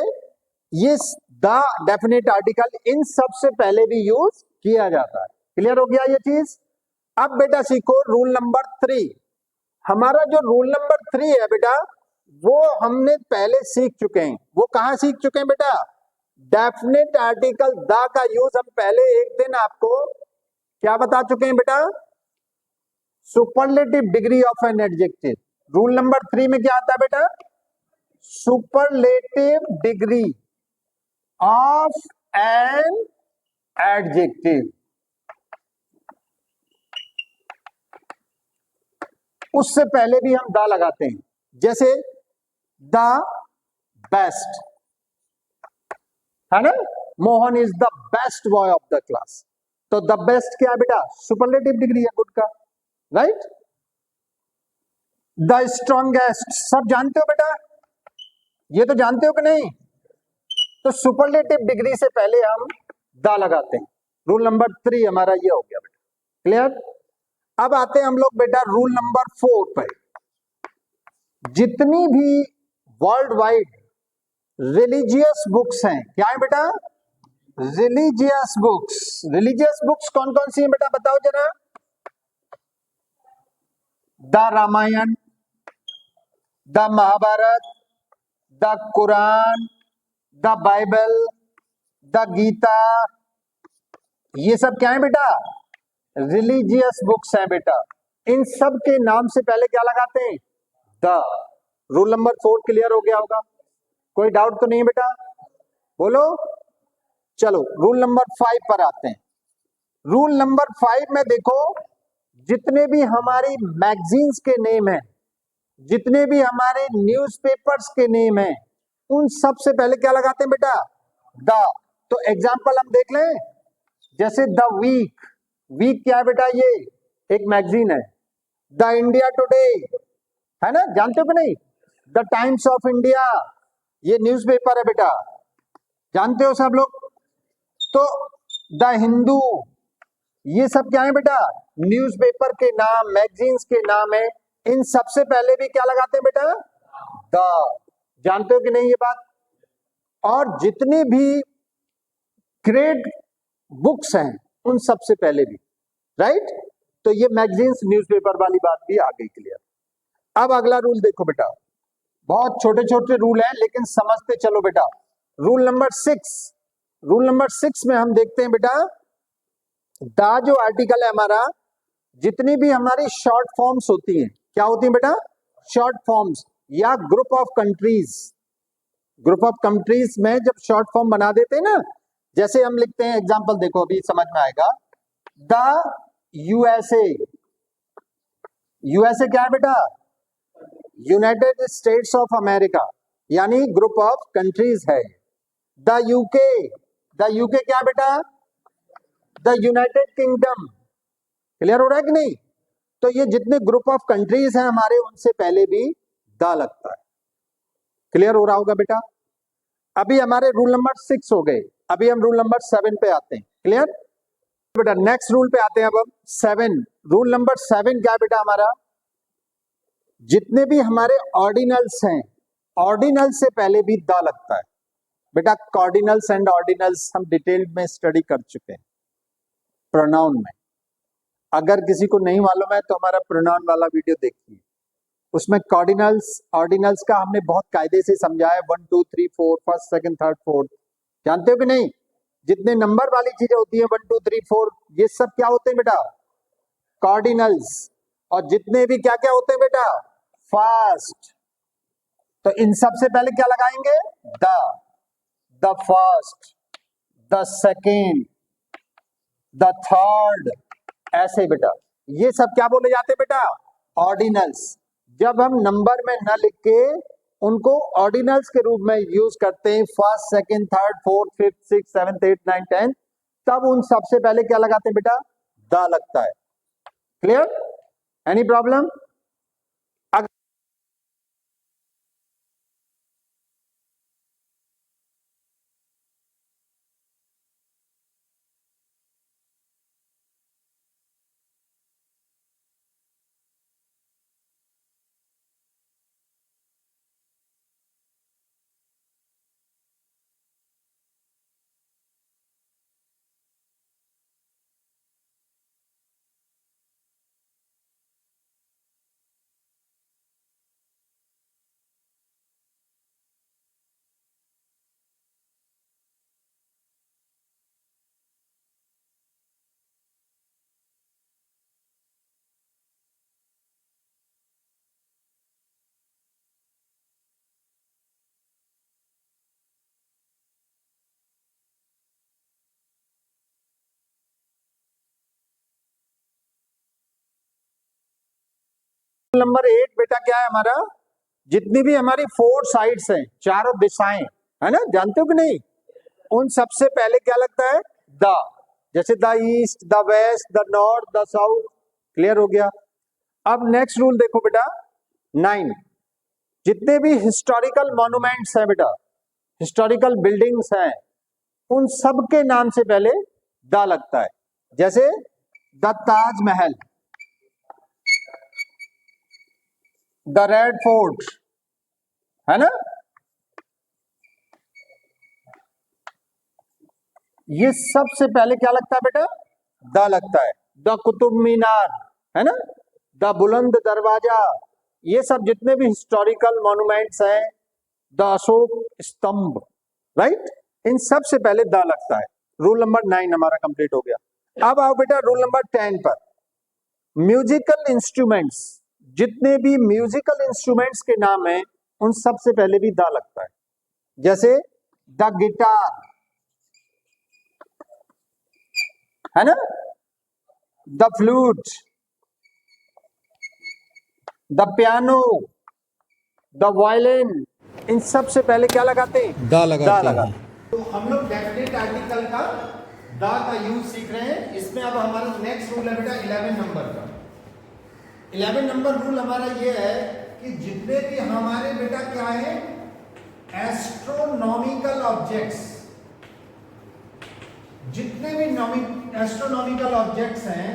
ये द डेफिनेट आर्टिकल इन सब से पहले भी यूज किया जाता है। क्लियर हो गया ये चीज? अब बेटा सीखो रूल नंबर 3। हमारा जो रूल नंबर 3 है बेटा, वो हमने पहले सीख चुके हैं। वो कहां सीख चुके हैं बेटा? डेफिनेट आर्टिकल द का यूज हम पहले एक दिन आपको क्या बता चुके हैं बेटा? Superlative degree of an adjective. Rule number 3 में क्या आता है बेटा? Superlative degree of an adjective. उससे पहले भी हम द लगाते हैं, जैसे द बेस्ट, है ना, Mohan is the best boy of the class. तो द बेस्ट क्या है बेटा? सुपरलेटिव डिग्री है गुड का, राइट। द स्ट्रॉन्गेस्ट, सब जानते हो बेटा, ये तो जानते हो कि नहीं? तो सुपरलेटिव डिग्री से पहले हम द लगाते हैं। रूल नंबर 3 हमारा ये हो गया बेटा, क्लियर। अब आते हैं हम लोग बेटा रूल नंबर 4 पे। जितनी भी वर्ल्ड वाइड रिलीजियस बुक्स हैं, क्या है बेटा? Religious books. रिलीजियस बुक्स कौन कौन सी हैं बेटा, बताओ जरा। The Ramayan, the Mahabharat, the Quran, the Bible, the Gita, ये सब क्या है बेटा? रिलीजियस बुक्स हैं बेटा। इन सब के नाम से पहले क्या लगाते हैं? द। रूल नंबर 4 क्लियर हो गया होगा, कोई डाउट तो नहीं है बेटा? बोलो। चलो रूल नंबर 5 पर आते हैं। रूल नंबर 5 में देखो, जितने भी हमारी मैगजीन्स के नेम हैं, जितने भी हमारे न्यूज़पेपर्स के नेम हैं, उन सब से पहले क्या लगाते हैं बेटा? द। तो एग्जांपल हम देख लें, जैसे द वीक। वीक क्या है बेटा? ये एक मैगजीन है। द इंडिया टुडे, है ना, जानते हो कि नहीं? द टाइम्स ऑफ इंडिया, ये न्यूज़पेपर है बेटा, जानते हो सब लोग? तो द हिंदू, ये सब क्या है बेटा? न्यूज़पेपर के नाम, मैगजीन्स के नाम है। इन सबसे पहले भी क्या लगाते हैं बेटा? द। जानते हो कि नहीं ये बात? और जितनी भी ग्रेड बुक्स हैं, उन सबसे पहले भी, राइट। तो ये मैगजीन्स न्यूज़पेपर वाली बात भी आ गई क्लियर। अब अगला रूल देखो बेटा, बहुत छोटे छोटे रूल हैं लेकिन समझते चलो बेटा। रूल नंबर 6, रूल नंबर 6 में हम देखते हैं बेटा, द जो आर्टिकल है हमारा, जितनी भी हमारी शॉर्ट फॉर्म्स होती हैं, क्या होती हैं बेटा? शॉर्ट फॉर्म्स, या group of countries. Group of countries में जब शॉर्ट फॉर्म बना देते हैं ना, जैसे हम लिखते हैं, एग्जांपल देखो अभी समझ में आएगा। द यूएसए, यूएसए क्या है बेटा? यूनाइटेड स्टेट्स ऑफ अमेरिका, यानी ग्रुप ऑफ कंट्रीज है। द यूके, द यूके क्या बेटा? The United kingdom. क्लियर हो रहा है कि नहीं? तो ये जितने ग्रुप ऑफ कंट्रीज हैं हमारे, उनसे पहले भी द लगता है। क्लियर हो रहा होगा बेटा? अभी हमारे रूल नंबर 6 हो गए, अभी हम रूल नंबर 7 पे आते हैं। क्लियर बेटा? नेक्स्ट रूल पे आते हैं अब हम 7। रूल नंबर 7 क्या बेटा हमारा? जितने भी हमारे ऑर्डिनल्स हैं, ऑर्डिनल से पहले भी द लगता है बेटा। कॉर्डिनल्स एंड ऑर्डिनल्स हम डिटेल में स्टडी कर चुके हैं प्रोनाउन में। अगर किसी को नहीं मालूम है तो हमारा प्रोनाउन वाला वीडियो देखिए, उसमें कॉर्डिनल्स ऑर्डिनल्स का हमने बहुत कायदे से समझाया। 1 2 3 4, फर्स्ट सेकंड थर्ड फोर्थ, जानते हो कि नहीं? जितने नंबर वाली चीजें होती है 1 2 3 4, ये सब क्या होते हैं बेटा? कॉर्डिनल्स। और जितने भी क्या क्या होते हैं बेटा? फर्स्ट। तो इन सब से पहले क्या लगाएंगे? The. The first, the second, the third, ऐसे बेटा। ये सब क्या बोले जाते हैं बेटा? ऑर्डिनल्स। जब हम नंबर में न लिख के उनको ऑर्डिनल्स के रूप में यूज करते हैं, first second third fourth fifth six seventh eight nine tenth, तब उन सबसे पहले क्या लगाते हैं बेटा? द लगता है। क्लियर? Any problem? नंबर 8 बेटा क्या है हमारा? जितनी भी हमारी 4 साइड्स हैं, चारों दिशाएं, है ना, जानते हो कि नहीं? उन सबसे पहले क्या लगता है? द। जैसे the east, the west, the north, the south. Clear हो गया? अब नेक्स्ट रूल देखो बेटा, 9, जितने भी हिस्टोरिकल मॉन्यूमेंट्स हैं बेटा, हिस्टोरिकल बिल्डिंग्स हैं, उन सब के नाम से पहले द लगता है। जैसे the Taj Mahal, the red fort, है ना, ये सबसे पहले क्या लगता है बेटा, द लगता है। द कुतुब मीनार, है ना, द बुलंद दरवाजा, ये सब जितने भी हिस्टोरिकल मॉन्यूमेंट्स हैं, द अशोक स्तंभ, राइट, इन सब से पहले द लगता है। रूल नंबर 9 हमारा कंप्लीट हो गया। अब आओ बेटा रूल नंबर 10 पर। म्यूजिकल इंस्ट्रूमेंट्स, जितने भी म्यूजिकल इंस्ट्रूमेंट्स के नाम हैं, उन सब से पहले भी द लगता है। जैसे द गिटार, है ना, the flute, the piano, the violin, इन सब से पहले क्या लगाते हैं, दा लगाते हैं। तो हम लोग डेफिनेट आर्टिकल का दा का यूज सीख रहे हैं। इसमें अब हमारा नेक्स्ट रूल है बेटा 11 नंबर का। 11 नंबर रूल हमारा ये है कि जितने भी हमारे बेटा क्या है, एस्ट्रोनॉमिकल ऑब्जेक्ट्स, जितने भी एस्ट्रोनॉमिकल ऑब्जेक्ट्स हैं,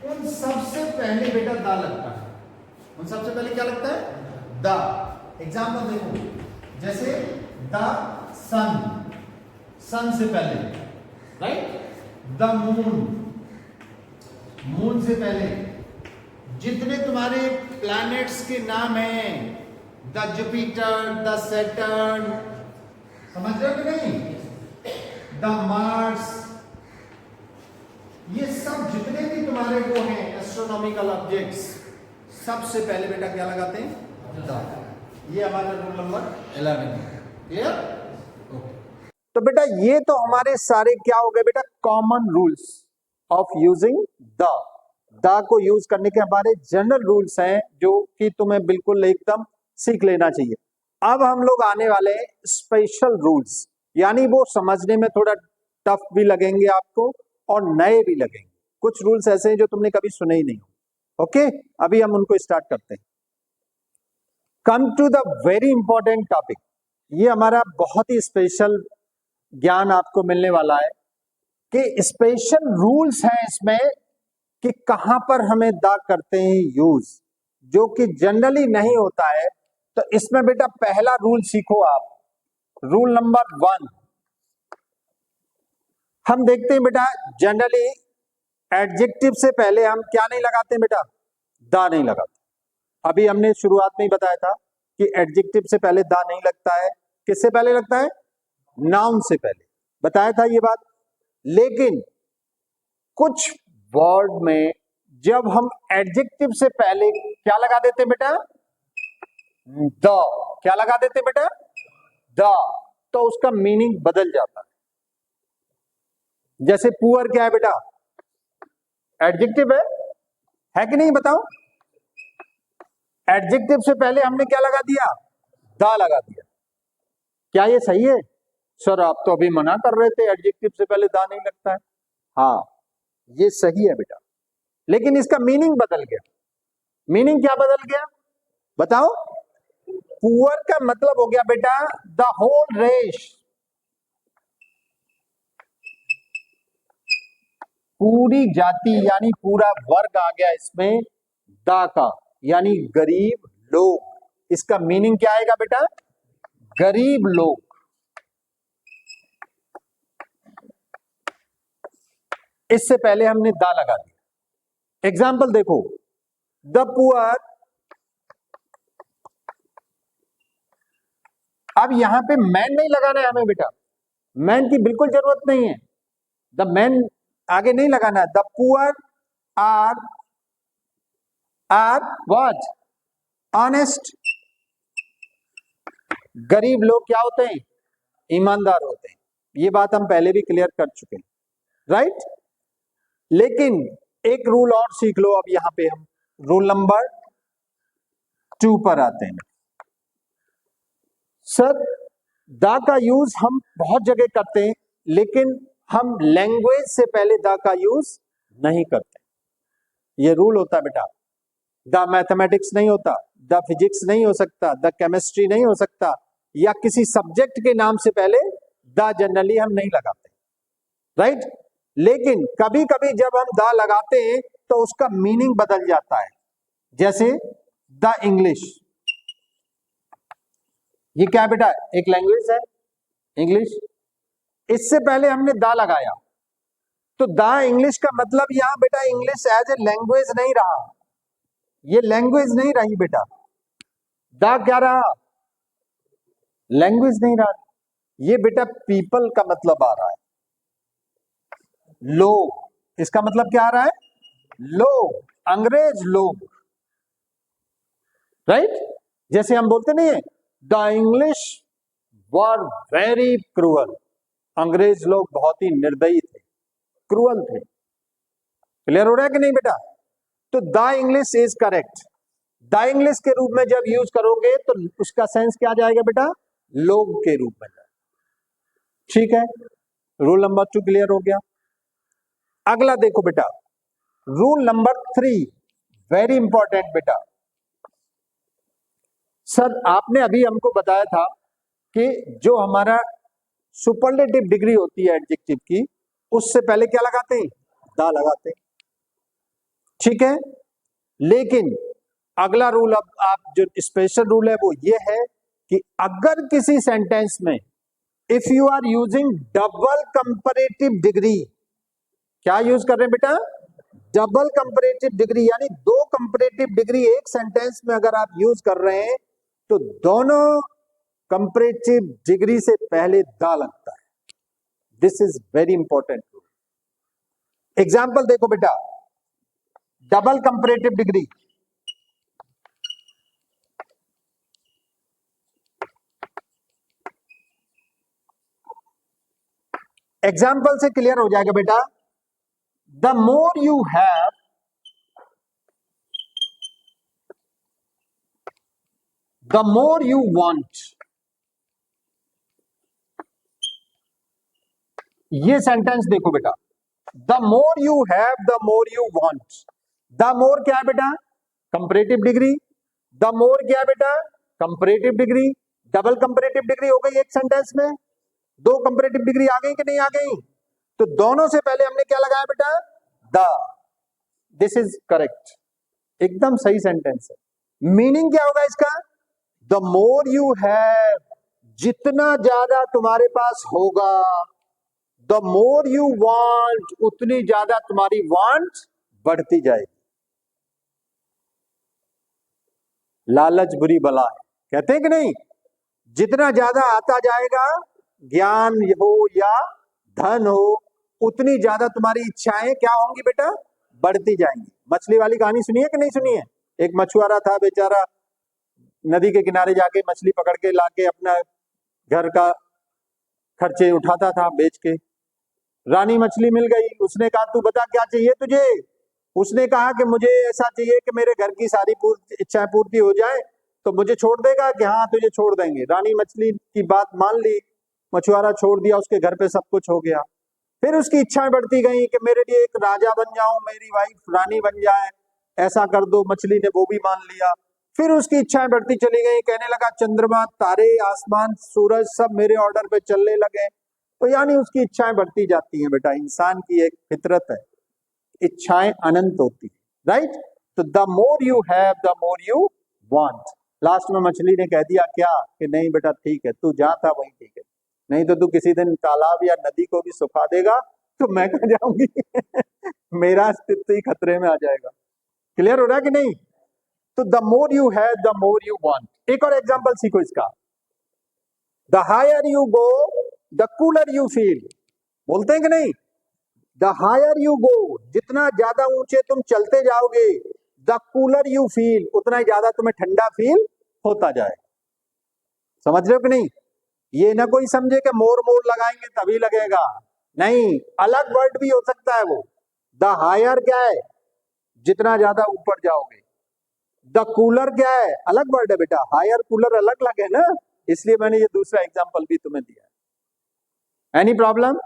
उन सबसे पहले बेटा दा लगता है। उन सबसे पहले क्या लगता है, दा। एग्जाम्पल देखो, जैसे द सन, सन से पहले, राइट, द मून, मून से पहले। जितने तुम्हारे प्लैनेट्स के नाम हैं, द जुपिटर, द सैटर्न, समझ रहे हो कि नहीं, द मार्स, ये सब जितने भी तुम्हारे वो हैं एस्ट्रोनॉमिकल ऑब्जेक्ट्स, सबसे पहले बेटा क्या लगाते हैं, द। ये हमारा रूल नंबर 11 क्लियर। तो बेटा ये तो हमारे सारे क्या हो गए बेटा, common rules of using the. The को यूज करने के हमारे जनरल रूल्स हैं, जो कि तुम्हें बिल्कुल एकदम सीख लेना चाहिए। अब हम लोग आने वाले हैं स्पेशल रूल्स, यानी वो समझने में थोड़ा टफ भी लगेंगे आपको और नए भी लगेंगे। कुछ रूल्स ऐसे हैं जो तुमने कभी सुने ही नहीं हो। ओके, अभी हम उनको स्टार्ट करते हैं। Come to the very important topic. ये हमारा बहुत ही स्पेशल ज्ञान आपको मिलने वाला है कि स्पेशल रूल्स हैं इसमें कि कहां पर हमें द करते हैं यूज, जो कि जनरली नहीं होता है। तो इसमें बेटा पहला रूल सीखो आप, रूल नंबर 1। हम देखते हैं बेटा जनरली एडजेक्टिव से पहले हम क्या नहीं लगाते बेटा, द नहीं लगाते। अभी हमने शुरुआत में ही बताया था कि एडजेक्टिव से पहले द नहीं लगता है। किससे पहले लगता है, नाउन से पहले, बताया था ये बात। लेकिन कुछ वर्ड में जब हम एडजेक्टिव से पहले क्या लगा देते बेटा, द, क्या लगा देते बेटा, द, तो उसका मीनिंग बदल जाता है। जैसे पुअर क्या है बेटा, एडजेक्टिव है कि नहीं, बताओ। एडजेक्टिव से पहले हमने क्या लगा दिया, द लगा दिया। क्या ये सही है? सर आप तो अभी मना कर रहे थे एडजेक्टिव से पहले द नहीं लगता है। हाँ ये सही है बेटा, लेकिन इसका मीनिंग बदल गया। मीनिंग क्या बदल गया बताओ। पुअर का मतलब हो गया बेटा द होल रेस, पूरी जाति यानी पूरा वर्ग आ गया इसमें दा का, यानी गरीब लोग। इसका मीनिंग क्या आएगा बेटा, गरीब लोग। इससे पहले हमने दा लगा दिया। एग्जाम्पल देखो, द पुअर, अब यहां पे मैन नहीं लगाना है हमें बेटा, मैन की बिल्कुल जरूरत नहीं है। द मैन आगे नहीं लगाना है। The poor are what, honest. गरीब लोग क्या होते हैं, ईमानदार होते हैं। ये बात हम पहले भी क्लियर कर चुके हैं, राइट। लेकिन एक रूल और सीख लो। अब यहां पे हम रूल नंबर 2 पर आते हैं। सर द का यूज हम बहुत जगह करते हैं, लेकिन हम लैंग्वेज से पहले द का यूज नहीं करते। ये रूल होता है बेटा, द मैथमेटिक्स नहीं होता, द फिजिक्स नहीं हो सकता, द केमिस्ट्री नहीं हो सकता, या किसी सब्जेक्ट के नाम से पहले द जनरली हम नहीं लगाते, राइट। लेकिन कभी कभी जब हम द लगाते हैं तो उसका मीनिंग बदल जाता है। जैसे द इंग्लिश, ये क्या है बेटा, एक लैंग्वेज है इंग्लिश, इससे पहले हमने द लगाया तो द इंग्लिश का मतलब यहां बेटा इंग्लिश एज ए लैंग्वेज नहीं रहा, ये लैंग्वेज नहीं रही बेटा। द क्या रहा, लैंग्वेज नहीं रहा, ये बेटा पीपल का मतलब आ रहा है, लोग, इसका मतलब क्या आ रहा है, लोग, अंग्रेज लोग, राइट। जैसे हम बोलते नहीं है the English were very cruel, अंग्रेज लोग बहुत ही निर्दयी थे, क्रूअल थे। क्लियर हो रहा है कि नहीं बेटा। तो the English is correct, the English के रूप में जब यूज करोगे तो उसका सेंस क्या जाएगा बेटा, लोग के रूप में जाएगा। ठीक है, रूल नंबर 2 क्लियर हो गया। अगला देखो बेटा, रूल नंबर 3 वेरी इंपॉर्टेंट बेटा। सर आपने अभी हमको बताया था कि जो हमारा सुपरलेटिव डिग्री होती है एडजेक्टिव की, उससे पहले क्या लगाते हैं, द लगाते हैं, ठीक है। लेकिन अगला रूल, अब आप जो स्पेशल रूल है वो ये है कि अगर किसी सेंटेंस में if you are using double comparative degree, क्या यूज कर रहे हैं बेटा, डबल कंपैरेटिव डिग्री, यानी 2 कंपैरेटिव डिग्री एक सेंटेंस में अगर आप यूज कर रहे हैं तो दोनों कंपैरेटिव डिग्री से पहले द लगता है। This is very important. Example देखो बेटा, डबल कंपैरेटिव डिग्री, एग्जाम्पल से क्लियर हो जाएगा बेटा। The more you have, the more you want, ये सेंटेंस देखो बेटा, the more you have, the more you want. The more क्या है बेटा, कंपैरेटिव डिग्री, द मोर क्या है बेटा, comparative degree, double comparative degree हो गई एक सेंटेंस में, 2 कंपैरेटिव डिग्री आ गई कि नहीं आ गई, तो दोनों से पहले हमने क्या लगाया बेटा, द। दिस इज करेक्ट, एकदम सही सेंटेंस है। मीनिंग क्या होगा इसका, द मोर यू हैव, जितना ज्यादा तुम्हारे पास होगा, द मोर यू वांट, उतनी ज्यादा तुम्हारी वांट बढ़ती जाएगी। लालच बुरी बला है, कहते हैं कि नहीं, जितना ज्यादा आता जाएगा, ज्ञान हो या धन हो, उतनी ज्यादा तुम्हारी इच्छाएं क्या होंगी बेटा, बढ़ती जाएंगी। मछली वाली कहानी सुनी है कि नहीं सुनी है। एक मछुआरा था बेचारा, नदी के किनारे जाके मछली पकड़ के लाके अपना घर का खर्चे उठाता था बेच के। रानी मछली मिल गई, उसने कहा तू बता क्या चाहिए तुझे। उसने कहा कि मुझे ऐसा चाहिए कि मेरे घर की सारी इच्छाएं पूर्ति हो जाए, तो मुझे छोड़ देगा, कि हाँ तुझे छोड़ देंगे। रानी मछली की बात मान ली, मछुआरा छोड़ दिया, उसके घर पे सब कुछ हो गया। फिर उसकी इच्छाएं बढ़ती गई कि मेरे लिए एक राजा बन जाऊं, मेरी वाइफ रानी बन जाए, ऐसा कर दो। मछली ने वो भी मान लिया। फिर उसकी इच्छाएं बढ़ती चली गई, कहने लगा चंद्रमा, तारे, आसमान, सूरज सब मेरे ऑर्डर पे चलने लगे। तो यानी उसकी इच्छाएं बढ़ती जाती हैं बेटा, इंसान की एक फितरत है, इच्छाएं अनंत होती है, राइट। तो the more you have, the more you want. Last में मछली ने कह दिया क्या, कि नहीं बेटा ठीक है, तू जहां था वहीं ठीक है, नहीं तो तू किसी दिन तालाब या नदी को भी सुखा देगा तो मैं कहां जाऊंगी मेरा अस्तित्व ही खतरे में आ जाएगा। क्लियर हो रहा है कि नहीं। तो the more you have, the more you want. एक और एग्जांपल सीखो इसका, the higher you go, the cooler you feel. बोलते हैं कि नहीं, द हायर यू गो, जितना ज्यादा ऊंचे तुम चलते जाओगे, द कूलर यू फील, उतना ही ज्यादा तुम्हें ठंडा फील होता जाए। समझ रहे हो कि नहीं। ये ना कोई समझे कि मोर मोर लगाएंगे तभी लगेगा, नहीं, अलग वर्ड भी हो सकता है वो। द हायर क्या है, जितना ज्यादा ऊपर जाओगे। द कूलर क्या है, अलग वर्ड है बेटा, हायर कूलर अलग अलग है ना, इसलिए मैंने ये दूसरा एग्जांपल भी तुम्हें दिया। Any problem.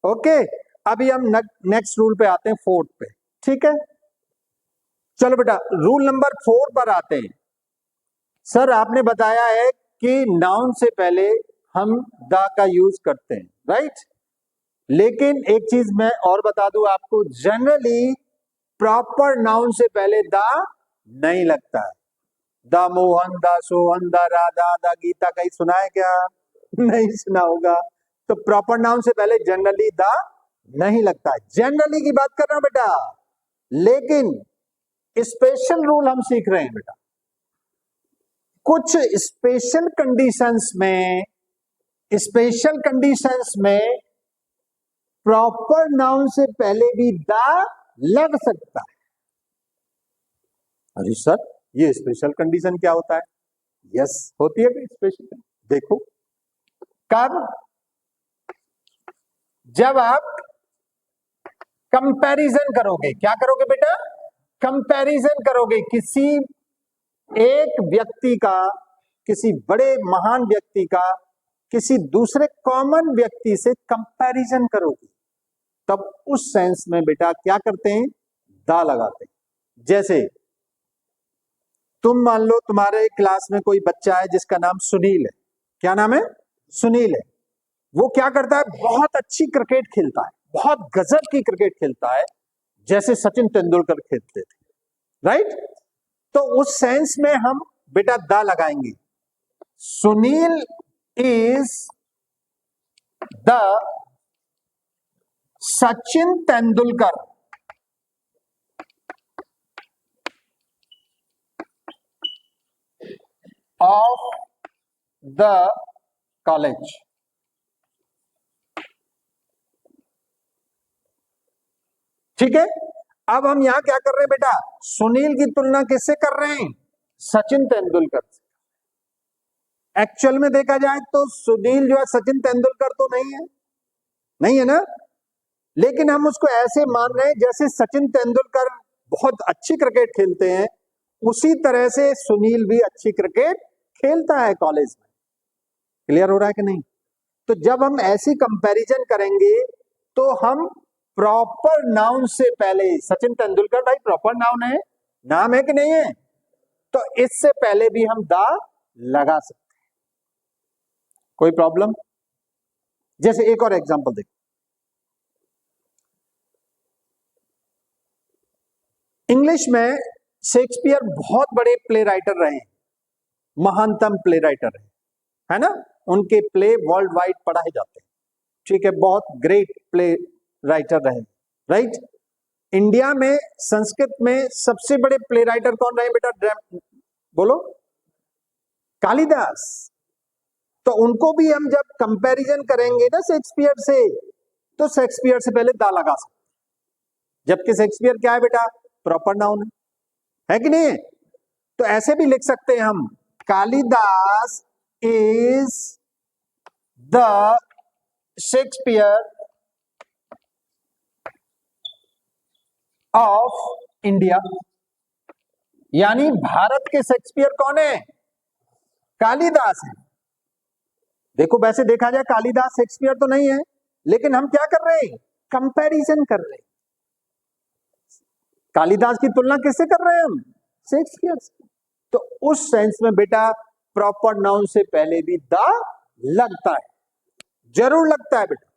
ओके, अभी हम नेक्स्ट रूल पे आते हैं, 4th पे। ठीक है, चलो बेटा रूल नंबर 4 पर आते हैं। सर आपने बताया है कि नाउन से पहले हम द का यूज करते हैं, राइट? लेकिन एक चीज मैं और बता दूं आपको, जनरली प्रॉपर नाउन से पहले द नहीं लगता है। The Mohan, the Sohan, the Radha, the Gita, कहीं सुना है क्या? नहीं सुना होगा। तो प्रॉपर नाउन से पहले जनरली द नहीं लगता है, जनरली की बात कर रहा हूं बेटा। लेकिन स्पेशल रूल हम सीख रहे हैं बेटा। कुछ स्पेशल कंडीशंस में प्रॉपर नाउन से पहले भी द लग सकता है। अरे सर ये स्पेशल कंडीशन क्या होता है? यस होती है स्पेशल। देखो कब, जब आप कंपैरिजन करोगे। क्या करोगे बेटा? कंपैरिजन करोगे किसी एक व्यक्ति का, किसी बड़े महान व्यक्ति का किसी दूसरे कॉमन व्यक्ति से कंपैरिजन करोगे, तब उस सेंस में बेटा क्या करते हैं? दा लगाते हैं। जैसे तुम मान लो तुम्हारे क्लास में कोई बच्चा है जिसका नाम सुनील है। क्या नाम है? सुनील है। वो क्या करता है? बहुत अच्छी क्रिकेट खेलता है, बहुत गजब की क्रिकेट खेलता है, जैसे सचिन तेंदुलकर खेलते थे, राइट? तो उस सेंस में हम बेटा दा लगाएंगे। Sunil is the Sachin Tendulkar of the college. ठीक है, अब हम यहां क्या कर रहे हैं बेटा? सुनील की तुलना किससे कर रहे हैं? सचिन तेंदुलकर से। एक्चुअल में देखा जाए तो सुनील जो है सचिन तेंदुलकर तो नहीं है ना, लेकिन हम उसको ऐसे मान रहे हैं जैसे सचिन तेंदुलकर बहुत अच्छी क्रिकेट खेलते हैं, उसी तरह से सुनील भी अच्छी क्रिकेट खेलता है कॉलेज में। क्लियर हो रहा है कि नहीं? तो जब हम ऐसी कंपैरिजन करेंगे तो हम प्रॉपर नाउन से पहले, सचिन तेंदुलकर भाई प्रॉपर नाउन है, नाम है कि नहीं है? तो इससे पहले भी हम दा लगा सकते हैं। कोई प्रॉब्लम? जैसे एक और एग्जांपल देखो, इंग्लिश में शेक्सपियर बहुत बड़े प्ले राइटर रहे, महानतम प्ले राइटर है ना? उनके प्ले वर्ल्ड वाइड पढ़ाए जाते हैं, ठीक है, बहुत ग्रेट प्ले राइटर रहे, राइट? इंडिया में संस्कृत में सबसे बड़े प्ले राइटर कौन रहे बेटा? बोलो। कालिदास। तो उनको भी हम जब कंपैरिजन करेंगे ना शेक्सपियर से, तो शेक्सपियर से पहले दा लगा सकते, जबकि शेक्सपियर क्या है बेटा? प्रॉपर नाउन है कि नहीं है? तो ऐसे भी लिख सकते हैं हम, Kalidas is the Shakespeare of India. यानी भारत के शेक्सपियर कौन है? कालिदास है। देखो वैसे देखा जाए कालिदास शेक्सपियर तो नहीं है, लेकिन हम क्या कर रहे हैं? कंपैरिजन कर रहे हैं। कालिदास की तुलना किससे कर रहे हैं हम? शेक्सपियर से। तो उस सेंस में बेटा प्रॉपर नाउन से पहले भी दा लगता है, जरूर लगता है बेटा।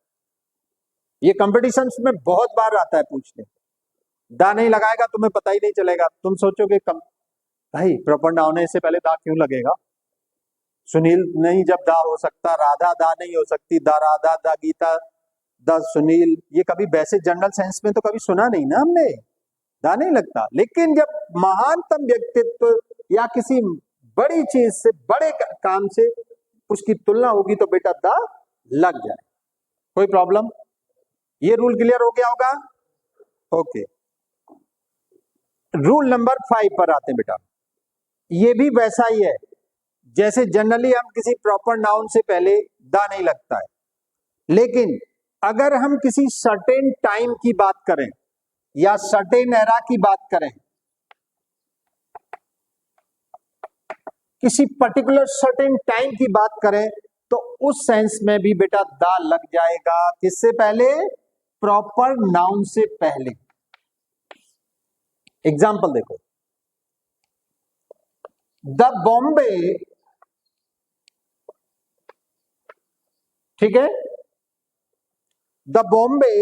ये कंपटीशन में बहुत बार आता है पूछने, दा नहीं लगाएगा तुम्हें पता ही नहीं चलेगा, तुम सोचोगे भाई प्रॉपर नाउन है इससे पहले दा क्यों लगेगा? सुनील नहीं जब दा हो सकता, राधा दा नहीं हो सकती, दा राधा, दा गीता, दा सुनील, ये कभी वैसे जनरल सेंस में तो कभी सुना नहीं ना हमने, दा नहीं लगता। लेकिन जब महानतम व्यक्तित्व या किसी बड़ी चीज से, बड़े काम से उसकी तुलना होगी तो बेटा दा लग जाए। कोई प्रॉब्लम? ये रूल क्लियर हो गया होगा? ओके, रूल नंबर 5 पर आते हैं बेटा। ये भी वैसा ही है, जैसे जनरली हम किसी प्रॉपर नाउन से पहले दा नहीं लगता है, लेकिन अगर हम किसी सर्टेन टाइम की बात करें या सर्टेन एरा की बात करें, किसी पर्टिकुलर सर्टेन टाइम की बात करें, तो उस सेंस में भी बेटा दा लग जाएगा। किससे पहले? प्रॉपर नाउन से पहले। एग्जाम्पल देखो, द बॉम्बे, ठीक है, द बॉम्बे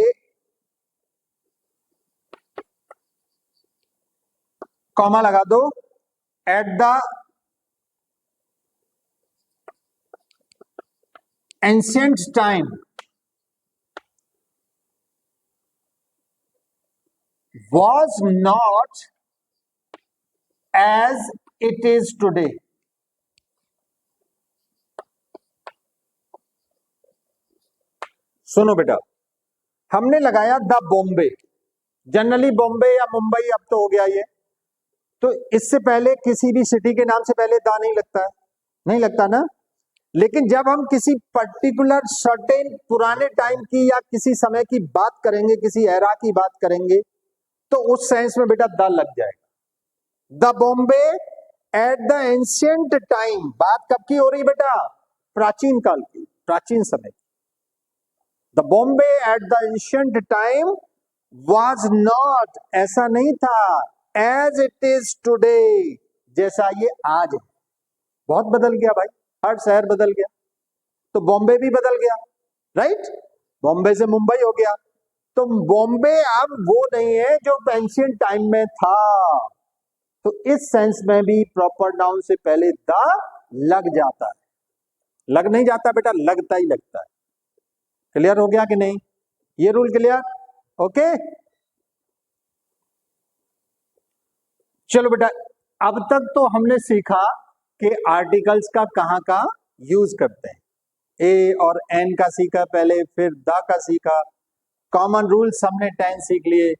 कॉमा लगा दो, at the ancient time was not as it is today. सुनो बेटा, हमने लगाया द बॉम्बे, जनरली बॉम्बे या मुंबई अब तो हो गया ये, तो इससे पहले किसी भी सिटी के नाम से पहले द नहीं लगता है, नहीं लगता ना। लेकिन जब हम किसी पर्टिकुलर सर्टेन पुराने टाइम की या किसी समय की बात करेंगे, किसी एरा की बात करेंगे, तो उस सेंस में बेटा द लग जाएगा। The Bombay at the ancient time, बात कब की हो रही बेटा? प्राचीन काल की, प्राचीन समय। The Bombay at the ancient time was not, ऐसा नहीं था, एज इट इज टुडे, जैसा ये आज है। बहुत बदल गया भाई, हर शहर बदल गया, तो बॉम्बे भी बदल गया, राइट? बॉम्बे से मुंबई हो गया, तो बॉम्बे अब वो नहीं है जो एंशिएंट टाइम में था। तो इस सेंस में भी प्रॉपर नाउन से पहले द लग जाता है, लग नहीं जाता बेटा, लगता ही लगता है। क्लियर हो गया कि नहीं? ये रूल क्लियर? ओके, चलो बेटा, अब तक तो हमने सीखा कि आर्टिकल्स का कहां का यूज करते हैं। ए और एन का सीखा पहले, फिर द का सीखा, कॉमन रूल्स हमने 10 सीख लिए,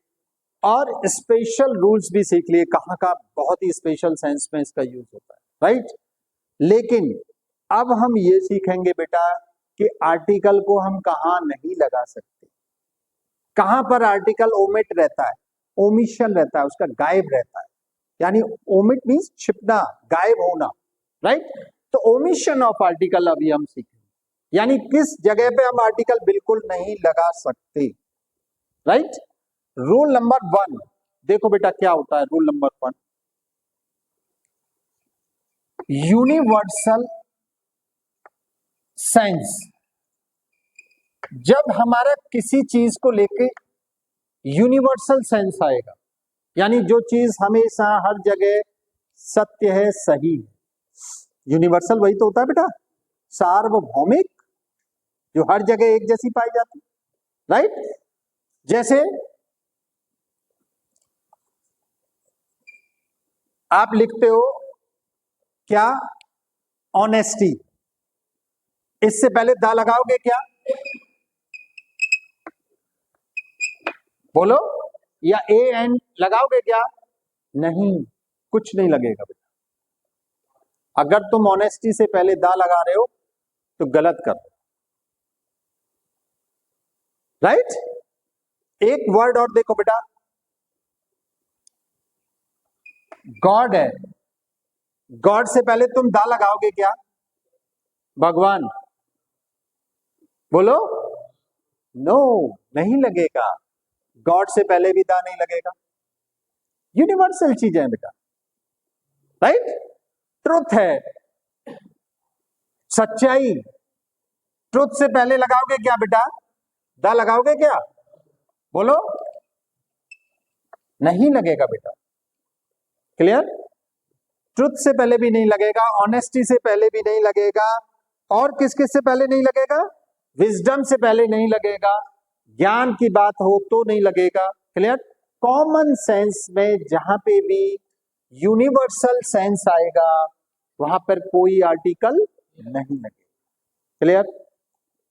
और स्पेशल रूल्स भी सीख लिए, कहां का बहुत ही स्पेशल सेंस में इसका यूज होता है, राइट? लेकिन अब हम ये सीखेंगे बेटा कि आर्टिकल को हम कहां नहीं लगा सकते, कहां पर आर्टिकल ओमिट रहता है, ओमिशन रहता है, उसका गायब रहता है, यानी ओमिट मींस छिपना, गायब होना, राइट? तो ओमिशन ऑफ आर्टिकल अभी हम सीखेंगे, यानी किस जगह पे हम आर्टिकल बिल्कुल नहीं लगा सकते, राइट? रूल नंबर 1 देखो बेटा क्या होता है। Rule number 1, universal sense. जब हमारा किसी चीज को लेके यूनिवर्सल सेंस आएगा, यानी जो चीज हमेशा हर जगह सत्य है, सही है, यूनिवर्सल वही तो होता है बेटा, सार्वभौमिक, जो हर जगह एक जैसी पाई जाती है, राइट? जैसे आप लिखते हो क्या? ऑनेस्टी, इससे पहले द लगाओगे क्या? बोलो, या ए एन लगाओगे क्या? नहीं, कुछ नहीं लगेगा बेटा। अगर तुम ऑनेस्टी से पहले द लगा रहे हो तो गलत कर रहे हो, राइट? एक वर्ड और देखो बेटा, गॉड है, गॉड से पहले तुम द लगाओगे क्या? भगवान, बोलो, नो, नहीं लगेगा, गॉड से पहले भी द नहीं लगेगा। यूनिवर्सल चीजें हैं बेटा, राइट? ट्रुथ है, सच्चाई, ट्रुथ से पहले लगाओगे क्या बेटा? द लगाओगे क्या? बोलो, नहीं लगेगा बेटा। क्लियर? ट्रुथ से पहले भी नहीं लगेगा, ऑनेस्टी से पहले भी नहीं लगेगा, और किस किस से पहले नहीं लगेगा? विजडम से पहले नहीं लगेगा, ज्ञान की बात हो तो नहीं लगेगा। क्लियर? कॉमन सेंस में जहां पे भी यूनिवर्सल सेंस आएगा वहां पर कोई आर्टिकल नहीं लगेगा। Clear?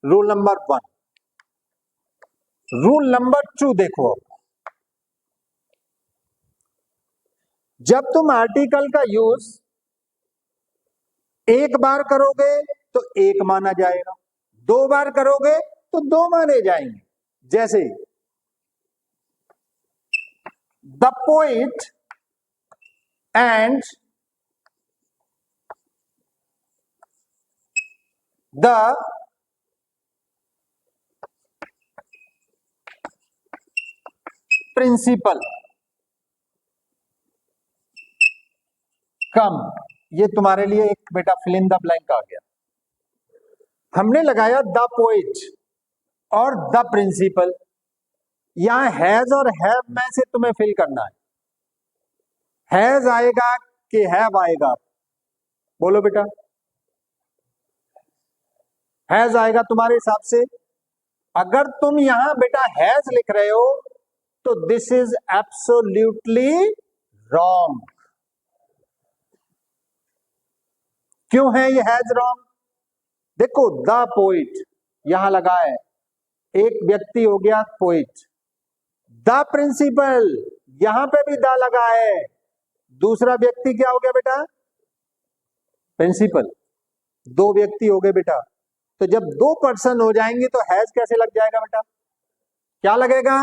Rule number 1। Rule number 2 देखो, जब तुम आर्टिकल का यूज एक बार करोगे तो एक माना जाएगा, 2 बार करोगे तो 2 माने जाएंगे। जैसे the poet and the principal come ये तुम्हारे लिए एक बेटा फिल इन द ब्लैंक आ गया। हमने लगाया द पोइट और द प्रिंसिपल। यहां हैज और हैव में से तुम्हें फिल करना है। हैज आएगा कि हैव आएगा? बोलो बेटा, हैज आएगा तुम्हारे हिसाब से। अगर तुम यहां बेटा हैज लिख रहे हो तो दिस इज एब्सोल्युटली रॉन्ग। क्यों है ये हैज रॉन्ग? देखो, द पोइट यहां लगा है, एक व्यक्ति हो गया पोइट। द प्रिंसिपल यहां पे भी द लगा है, दूसरा व्यक्ति क्या हो गया बेटा? प्रिंसिपल। दो व्यक्ति हो गए बेटा। तो जब दो पर्सन हो जाएंगे तो हैज कैसे लग जाएगा बेटा? क्या लगेगा?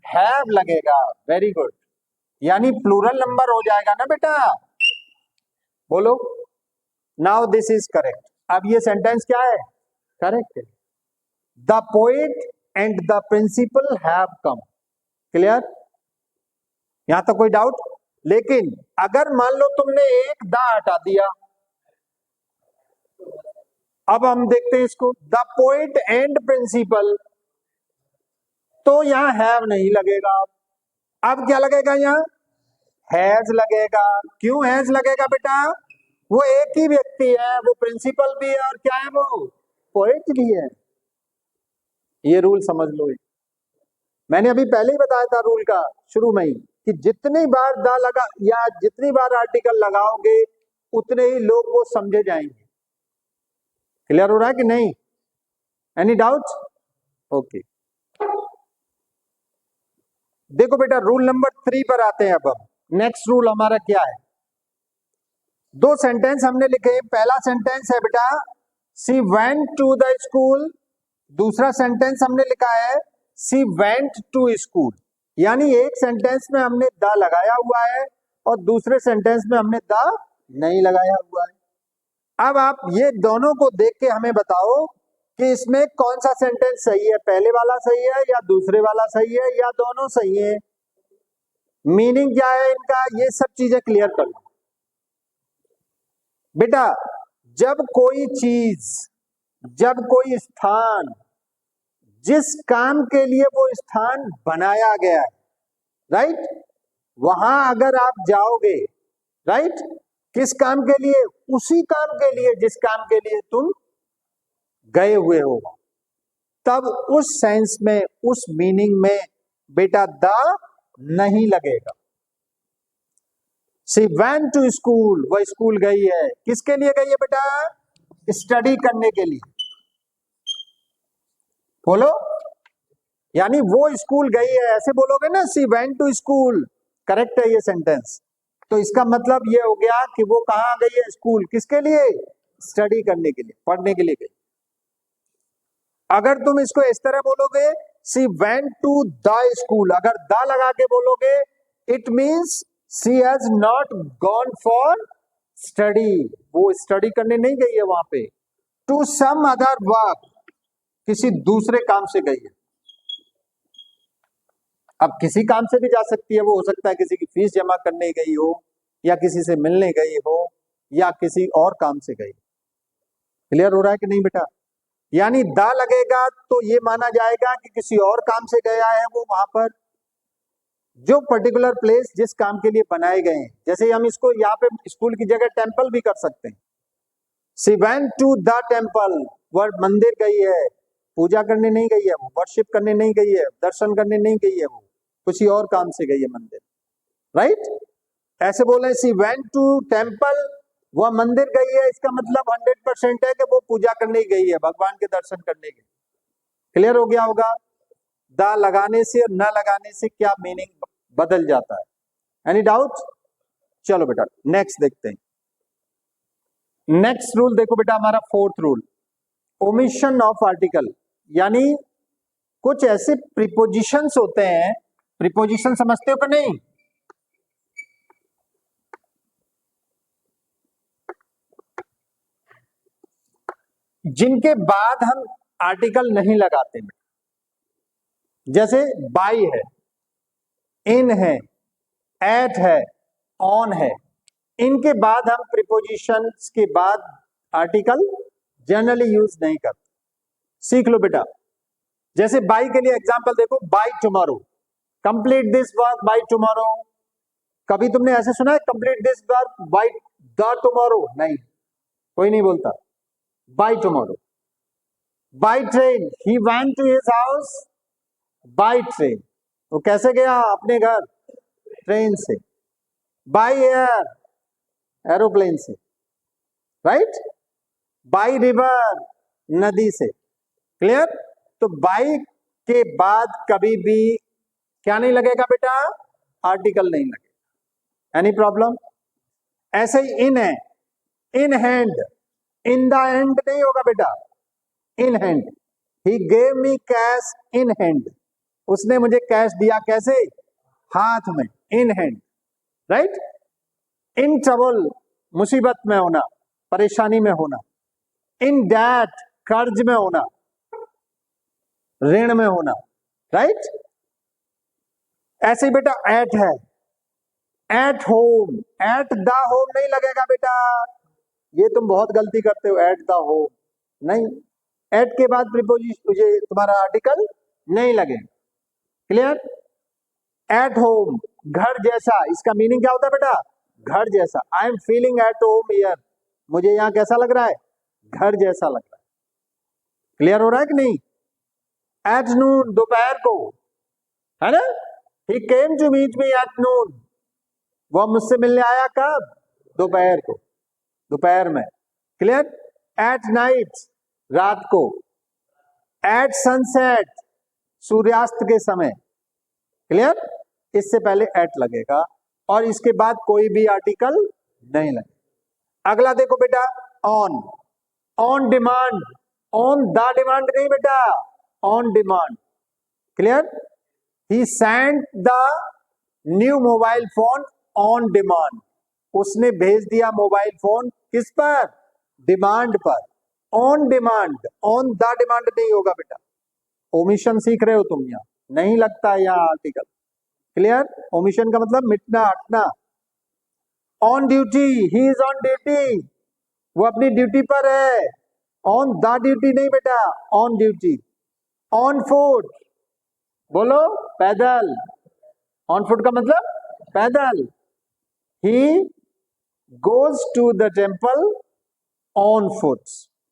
हैव लगेगा। वेरी गुड, यानी प्लूरल नंबर हो जाएगा ना बेटा। बोलो, नाउ दिस इज करेक्ट। अब ये सेंटेंस क्या है? करेक्ट है। The poet and the principal have come. Clear? यहां तक कोई डाउट? लेकिन अगर मान लो तुमने एक द हटा दिया, अब हम देखते हैं इसको, द पोएट एंड प्रिंसिपल, तो यहां हैव नहीं लगेगा। अब क्या लगेगा? यहां हैज लगेगा। क्यों हैज लगेगा बेटा? वो एक ही व्यक्ति है, वो प्रिंसिपल भी है और क्या है? वो पोएट भी है। ये रूल समझ लो। मैंने अभी पहले ही बताया था रूल का शुरू में ही, कि जितनी बार द लगा या जितनी बार आर्टिकल लगाओगे उतने ही लोग वो समझे जाएंगे। क्लियर हो रहा है कि नहीं? Any doubt? ओके, देखो बेटा, रूल नंबर 3 पर आते हैं। अब हम नेक्स्ट रूल हमारा क्या है? दो सेंटेंस हमने लिखे। पहला सेंटेंस है बेटा she went to the school. दूसरा सेंटेंस हमने लिखा है सी वेंट टू स्कूल। यानी एक सेंटेंस में हमने द लगाया हुआ है और दूसरे सेंटेंस में हमने द नहीं लगाया हुआ है। अब आप ये दोनों को देख के हमें बताओ कि इसमें कौन सा सेंटेंस सही है, पहले वाला सही है या दूसरे वाला सही है या दोनों सही है, मीनिंग क्या है इनका, ये सब चीजें क्लियर कर लो बेटा। जब कोई चीज, जब कोई स्थान, जिस काम के लिए वो स्थान बनाया गया है, राइट, वहां अगर आप जाओगे, राइट, किस काम के लिए? उसी काम के लिए जिस काम के लिए तुम गए हुए हो, तब उस सेंस में, उस मीनिंग में बेटा द नहीं लगेगा। शी वेंट टू स्कूल, वह स्कूल गई है। किसके लिए गई है बेटा? स्टडी करने के लिए। बोलो, यानी वो स्कूल गई है, ऐसे बोलोगे ना, she went to school. Correct है ये सेंटेंस। तो इसका मतलब ये हो गया कि वो कहां गई है? स्कूल। किसके लिए? स्टडी करने के लिए, पढ़ने के लिए गई। अगर तुम इसको इस तरह बोलोगे, she went to the school, अगर द लगा के बोलोगे, it means she has not gone for study. वो स्टडी करने नहीं गई है वहां पे। टू सम अदर वर्क, किसी दूसरे काम से गई है। अब किसी काम से भी जा सकती है, वो हो सकता है किसी की फीस जमा करने गई हो, या किसी से मिलने गई हो, या किसी और काम से गई। क्लियर हो रहा है कि नहीं बेटा? यानी द लगेगा तो ये माना जाएगा कि किसी और काम से गया है वो वहां पर, जो पर्टिकुलर प्लेस जिस काम के लिए बनाए गए हैं। जैसे हम इसको यहाँ पे स्कूल की जगह टेंपल भी कर सकते हैं। She went to the temple, वह मंदिर गई है, पूजा करने नहीं गई है, वो वर्शिप करने नहीं गई है, दर्शन करने नहीं गई है, वो किसी और काम से गई है मंदिर। राइट? ऐसे बोले शी वेंट टू टेंपल, वह मंदिर गई है, इसका मतलब 100% है कि वो पूजा करने ही गई है, भगवान के दर्शन करने गई। क्लियर हो गया होगा? द लगाने से और न लगाने से क्या मीनिंग बदल जाता है। Any doubt? चलो बेटा नेक्स्ट देखते हैं। नेक्स्ट रूल देखो बेटा, हमारा 4th rule, omission of article. यानी कुछ ऐसे प्रीपोजिशंस होते हैं, प्रीपोजिशन समझते हो कि नहीं? जिनके बाद हम आर्टिकल नहीं लगाते। जैसे बाय है, इन है, एट है, ऑन है, इनके बाद हम प्रीपोजिशंस के बाद आर्टिकल जनरली यूज नहीं करते। सीख लो बेटा। जैसे बाय के लिए एग्जांपल देखो, by tomorrow, complete this work by tomorrow. कभी तुमने ऐसे सुना है complete this work by the tomorrow? नहीं, कोई नहीं बोलता। By tomorrow. By train, he went to his house by train. वो कैसे गया अपने घर? ट्रेन से। बाय एयर, एरोप्लेन से, राइट? बाय रिवर, नदी से। क्लियर? तो बाय के बाद कभी भी क्या नहीं लगेगा बेटा? आर्टिकल नहीं लगेगा। Any problem? ऐसे ही इन है, in hand, in the hand नहीं होगा बेटा, in hand. He gave me cash in hand, उसने मुझे कैश दिया कैसे? हाथ में, in hand, right? In trouble, मुसीबत में होना, परेशानी में होना। इन डेट, कर्ज में होना, ऋण में होना, राइट? ऐसे ही बेटा एट है, at home, at the home नहीं लगेगा बेटा, ये तुम बहुत गलती करते हो, एट द होम नहीं। एट के बाद प्रीपोजिशन ये तुम्हारा आर्टिकल नहीं लगेगा। क्लियर? एट होम, घर जैसा, इसका मीनिंग क्या होता है बेटा? घर जैसा। I am feeling at home here, मुझे यहां कैसा लग रहा है? घर जैसा लग रहा है। क्लियर हो रहा है कि नहीं? एट नून, दोपहर को, है ना? He came to meet me at noon, वह मुझसे मिलने आया कब? दोपहर को, दोपहर में। क्लियर? एट नाइट, रात को। एट सनसेट, सूर्यास्त के समय। क्लियर? इससे पहले एट लगेगा और इसके बाद कोई भी आर्टिकल नहीं लगेगा। अगला देखो बेटा, on, on demand, on the demand नहीं बेटा, on demand. Clear? He sent the new mobile phone on demand, उसने भेज दिया मोबाइल फोन किस पर? डिमांड पर। On demand, on the demand नहीं होगा बेटा। ओमिशन सीख रहे हो तुम, यहां नहीं लगता यहां आर्टिकल। क्लियर? ओमिशन का मतलब मिटना, हटना। On duty, he is on duty, वो अपनी ड्यूटी पर है। ऑन द ड्यूटी नहीं बेटा, ऑन ड्यूटी। ऑन फुट, बोलो पैदल, ऑन फुट का मतलब पैदल। He goes to the temple on foot,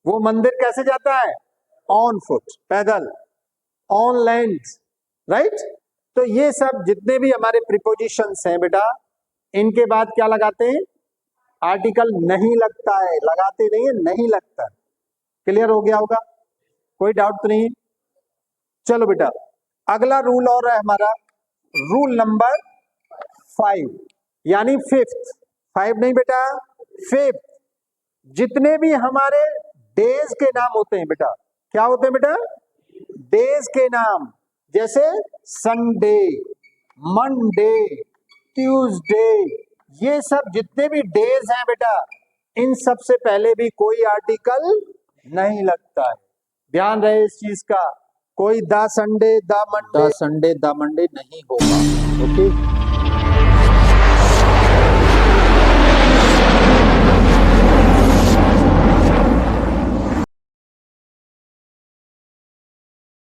वो मंदिर कैसे जाता है? ऑन फुट, पैदल। On land, right? तो ये सब जितने भी हमारे प्रीपोजिशंस हैं बेटा, इनके बाद क्या लगाते हैं? आर्टिकल नहीं लगता है, लगाते नहीं है, नहीं लगता। क्लियर हो गया होगा? कोई डाउट तो नहीं है? चलो बेटा, अगला रूल और है हमारा, रूल नंबर 5, यानी फिफ्थ। 5 नहीं बेटा, फिफ्थ। जितने भी हमारे डेज के नाम होते हैं बेटा, क्या होते हैं बेटा? डेज के नाम, जैसे संडे, मंडे, ट्यूसडे, ये सब जितने भी डेज हैं बेटा, इन सब से पहले भी कोई आर्टिकल नहीं लगता है। ध्यान रहे इस चीज का, कोई द संडे द मंडे नहीं होगा। ओके?